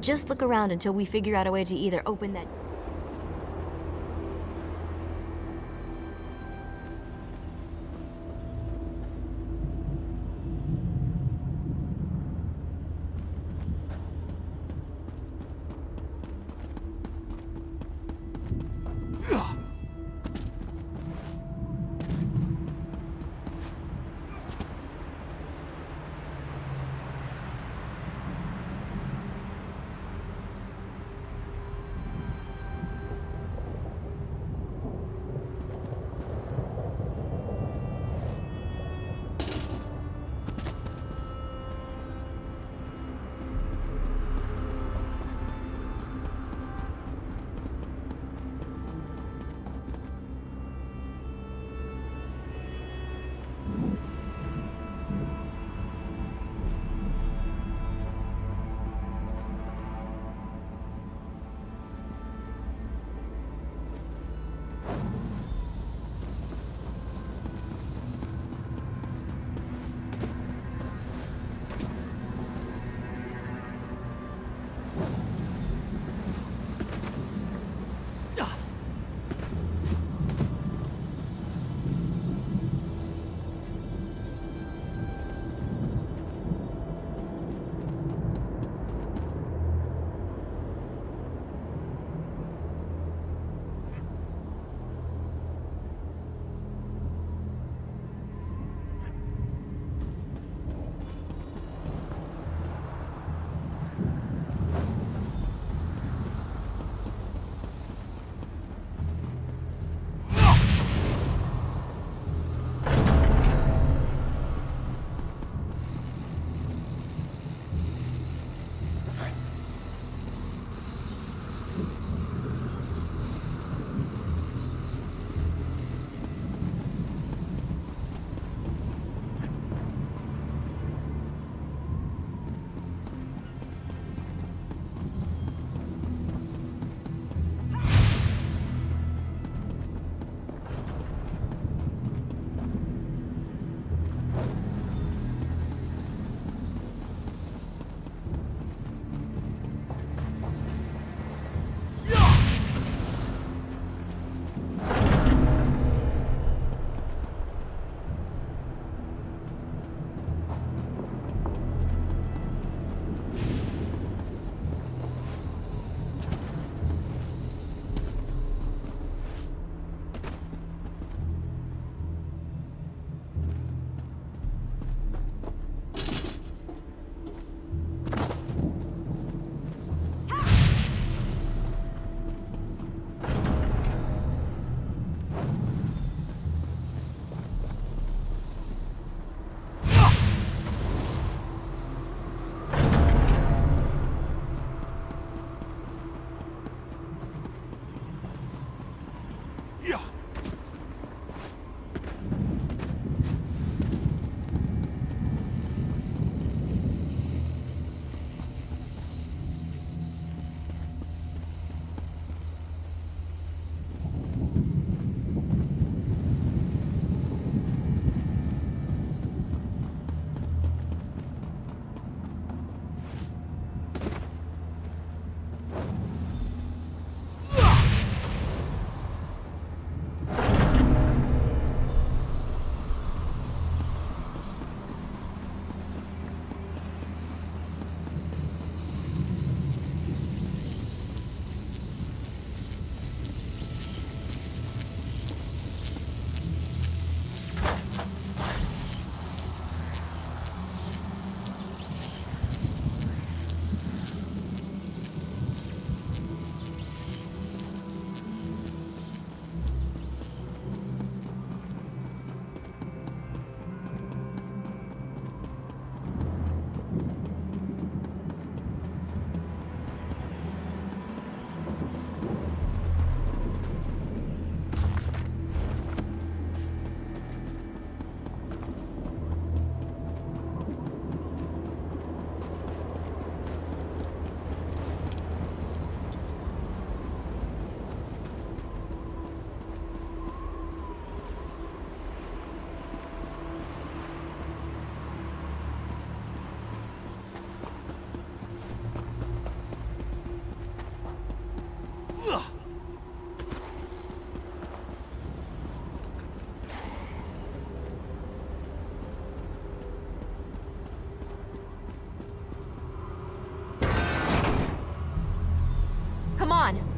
Just look around until we figure out a way to either open that...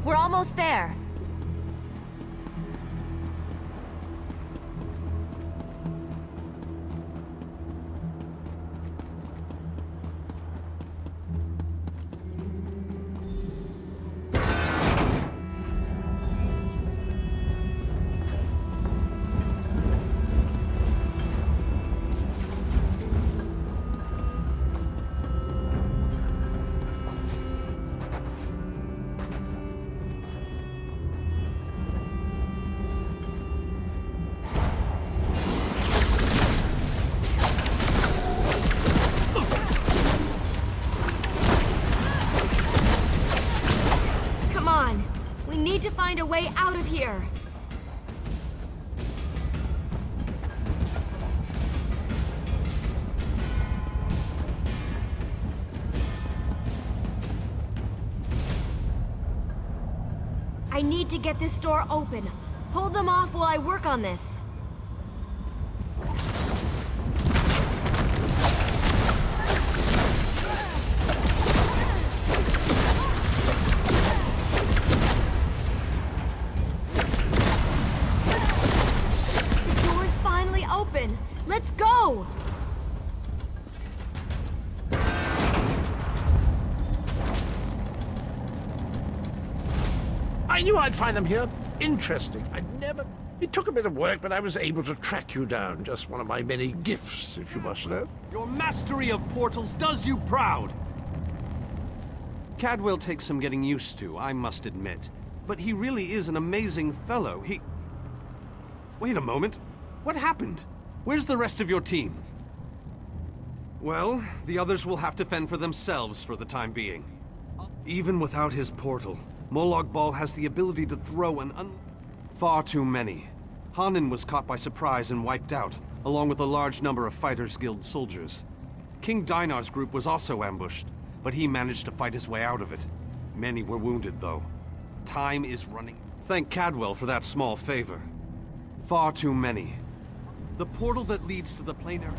We're almost there. Find a way out of here. I need to get this door open. Hold them off while I work on this. Let's go! I knew I'd find them here. Interesting. It took a bit of work, but I was able to track you down. Just one of my many gifts, if you must know. Your mastery of portals does you proud! Cadwell takes some getting used to, I must admit. But he really is an amazing fellow. Wait a moment. What happened? Where's the rest of your team? Well, the others will have to fend for themselves for the time being. Even without his portal, Molag Bal has the ability to throw far too many. Hanan was caught by surprise and wiped out, along with a large number of Fighters Guild soldiers. King Dinar's group was also ambushed, but he managed to fight his way out of it. Many were wounded, though. Time is running. Thank Cadwell for that small favor. Far too many. The portal that leads to the planar...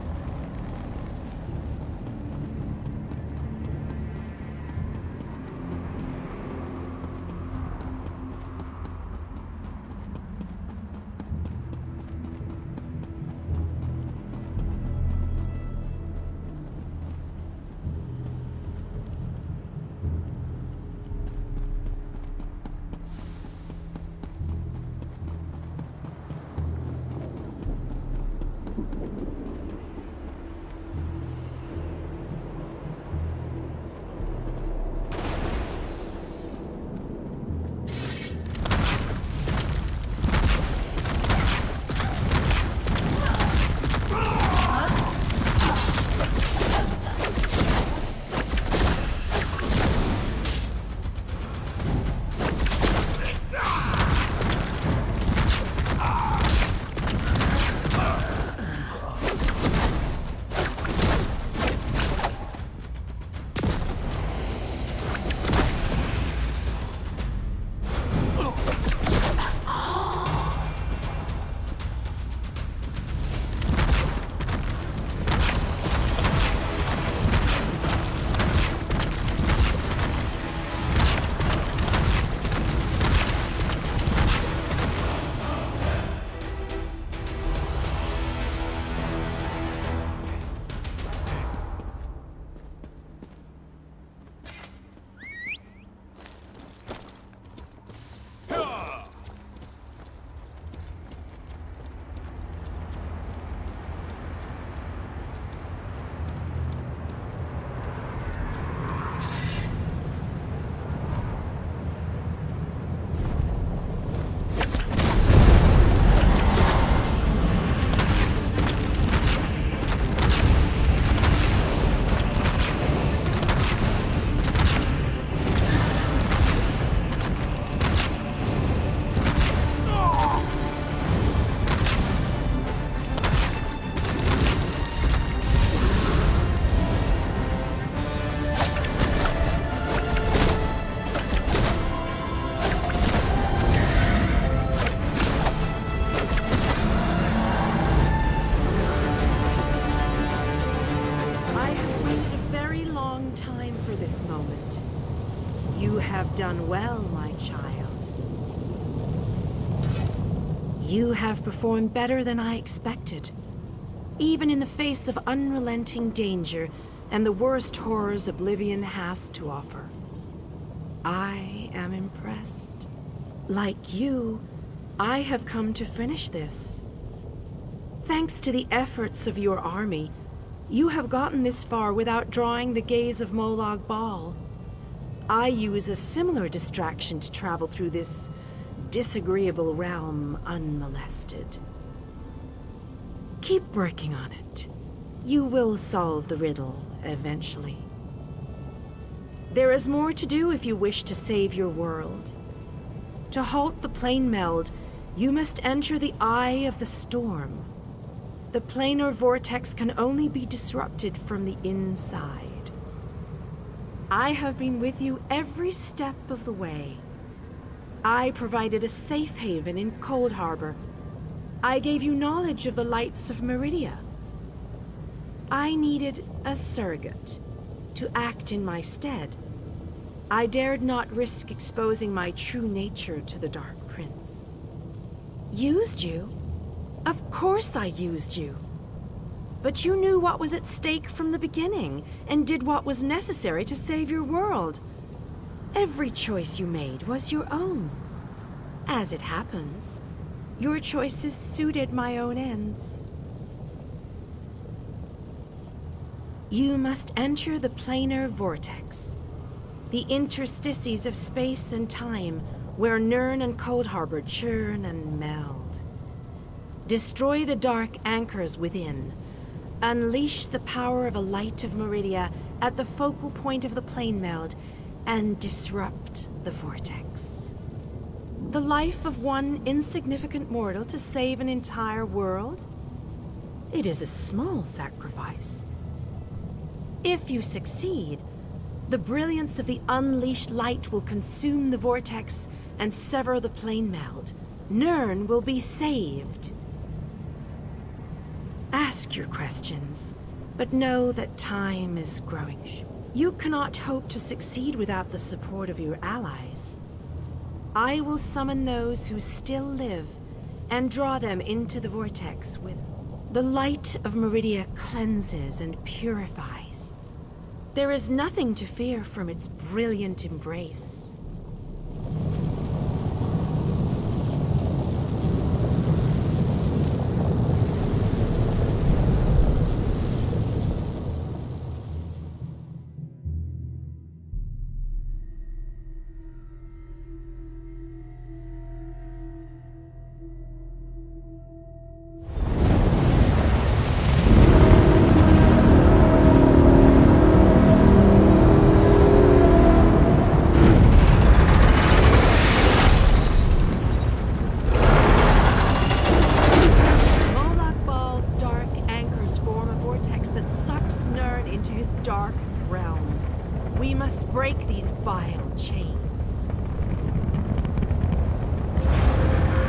You have done well, my child. You have performed better than I expected. Even in the face of unrelenting danger and the worst horrors Oblivion has to offer. I am impressed. Like you, I have come to finish this. Thanks to the efforts of your army, you have gotten this far without drawing the gaze of Molag Bal. I use a similar distraction to travel through this disagreeable realm unmolested. Keep working on it. You will solve the riddle eventually. There is more to do if you wish to save your world. To halt the plane meld, you must enter the Eye of the Storm. The planar vortex can only be disrupted from the inside. I have been with you every step of the way. I provided a safe haven in Cold Harbor. I gave you knowledge of the lights of Meridia. I needed a surrogate to act in my stead. I dared not risk exposing my true nature to the Dark Prince. Used you? Of course I used you. But you knew what was at stake from the beginning, and did what was necessary to save your world. Every choice you made was your own. As it happens, your choices suited my own ends. You must enter the planar vortex, the interstices of space and time, where Nirn and Cold Harbor churn and meld. Destroy the dark anchors within. Unleash the power of a light of Meridia at the focal point of the plane meld, and disrupt the vortex. The life of one insignificant mortal to save an entire world? It is a small sacrifice. If you succeed, the brilliance of the unleashed light will consume the vortex and sever the plane meld. Nirn will be saved. Ask your questions, but know that time is growing short. You cannot hope to succeed without the support of your allies. I will summon those who still live and draw them into the vortex with the light of Meridia cleanses and purifies. There is nothing to fear from its brilliant embrace.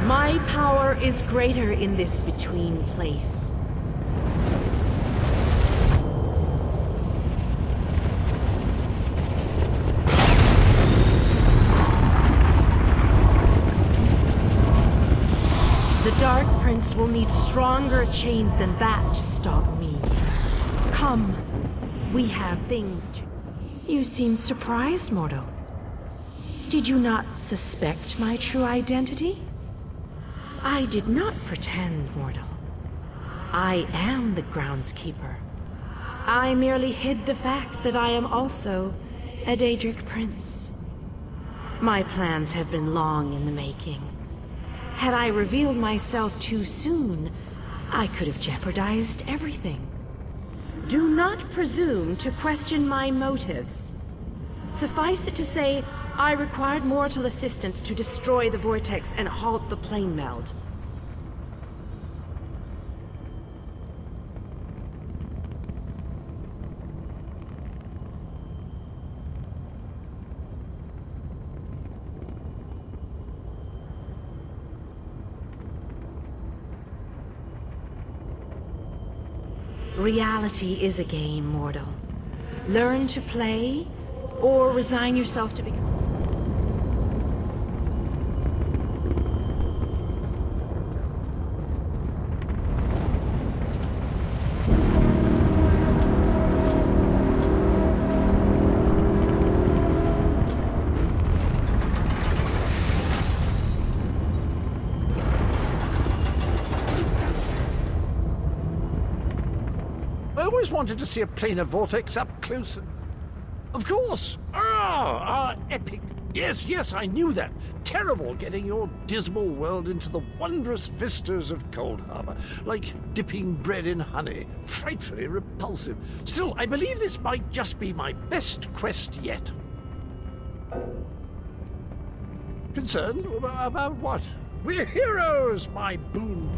My power is greater in this between place. The Dark Prince will need stronger chains than that to stop me. Come, we have things to... You seem surprised, mortal. Did you not suspect my true identity? I did not pretend, mortal. I am the groundskeeper. I merely hid the fact that I am also a Daedric prince. My plans have been long in the making. Had I revealed myself too soon, I could have jeopardized everything. Do not presume to question my motives. Suffice it to say, I required mortal assistance to destroy the vortex and halt the plane meld. Reality is a game, mortal. Learn to play, or resign yourself to become... always wanted to see a planar vortex up close. Of course! Epic. Yes, I knew that. Terrible getting your dismal world into the wondrous vistas of Cold Harbor. Like dipping bread in honey. Frightfully repulsive. Still, I believe this might just be my best quest yet. Concerned about what? We're heroes, my boon.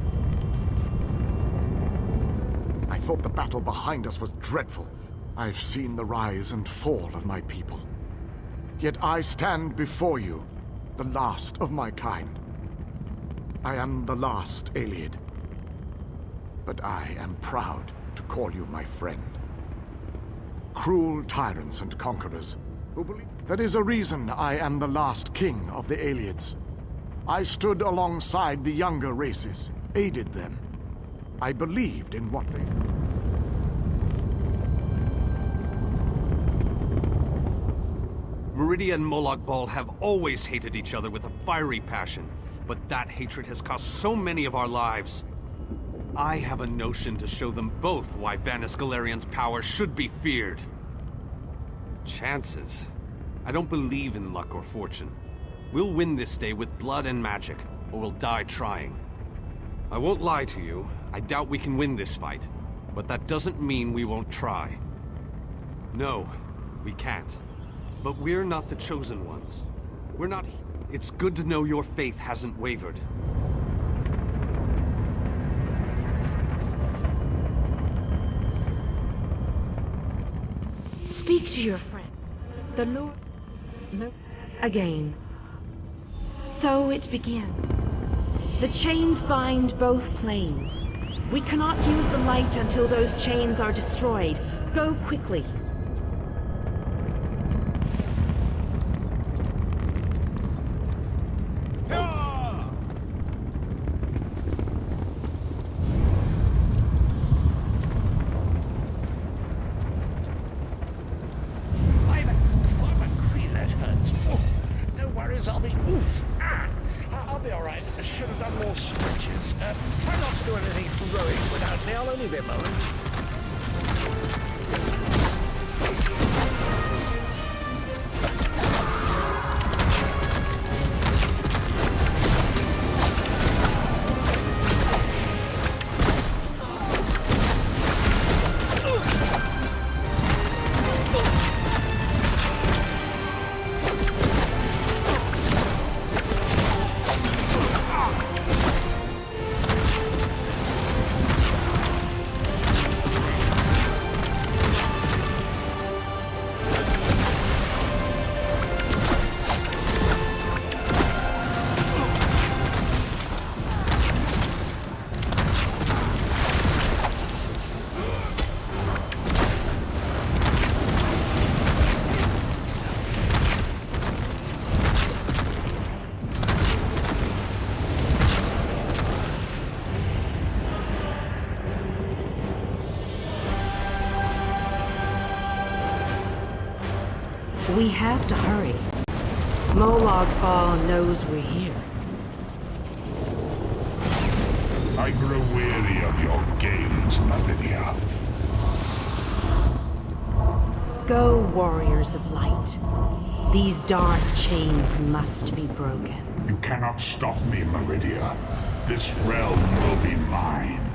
I thought the battle behind us was dreadful. I've seen the rise and fall of my people. Yet I stand before you, the last of my kind. I am the last Ayleid. But I am proud to call you my friend. Cruel tyrants and conquerors who believe... That is a reason I am the last king of the Ayleids. I stood alongside the younger races, aided them. I believed in what they... Meridia and Molag Bal have always hated each other with a fiery passion, but that hatred has cost so many of our lives. I have a notion to show them both why Vanus Galerian's power should be feared. Chances? I don't believe in luck or fortune. We'll win this day with blood and magic, or we'll die trying. I won't lie to you, I doubt we can win this fight, but that doesn't mean we won't try. No, we can't. But we're not the chosen ones. We're not... It's good to know your faith hasn't wavered. Speak to your friend. The Lord... No. Again. So it began. The chains bind both planes. We cannot use the light until those chains are destroyed. Go quickly. I'll be all right. I should have done more stretches. Try not to do anything heroic without me. I'll only be a moment. We have to hurry. Molag Bal knows we're here. I grow weary of your games, Meridia. Go, warriors of light. These dark chains must be broken. You cannot stop me, Meridia. This realm will be mine.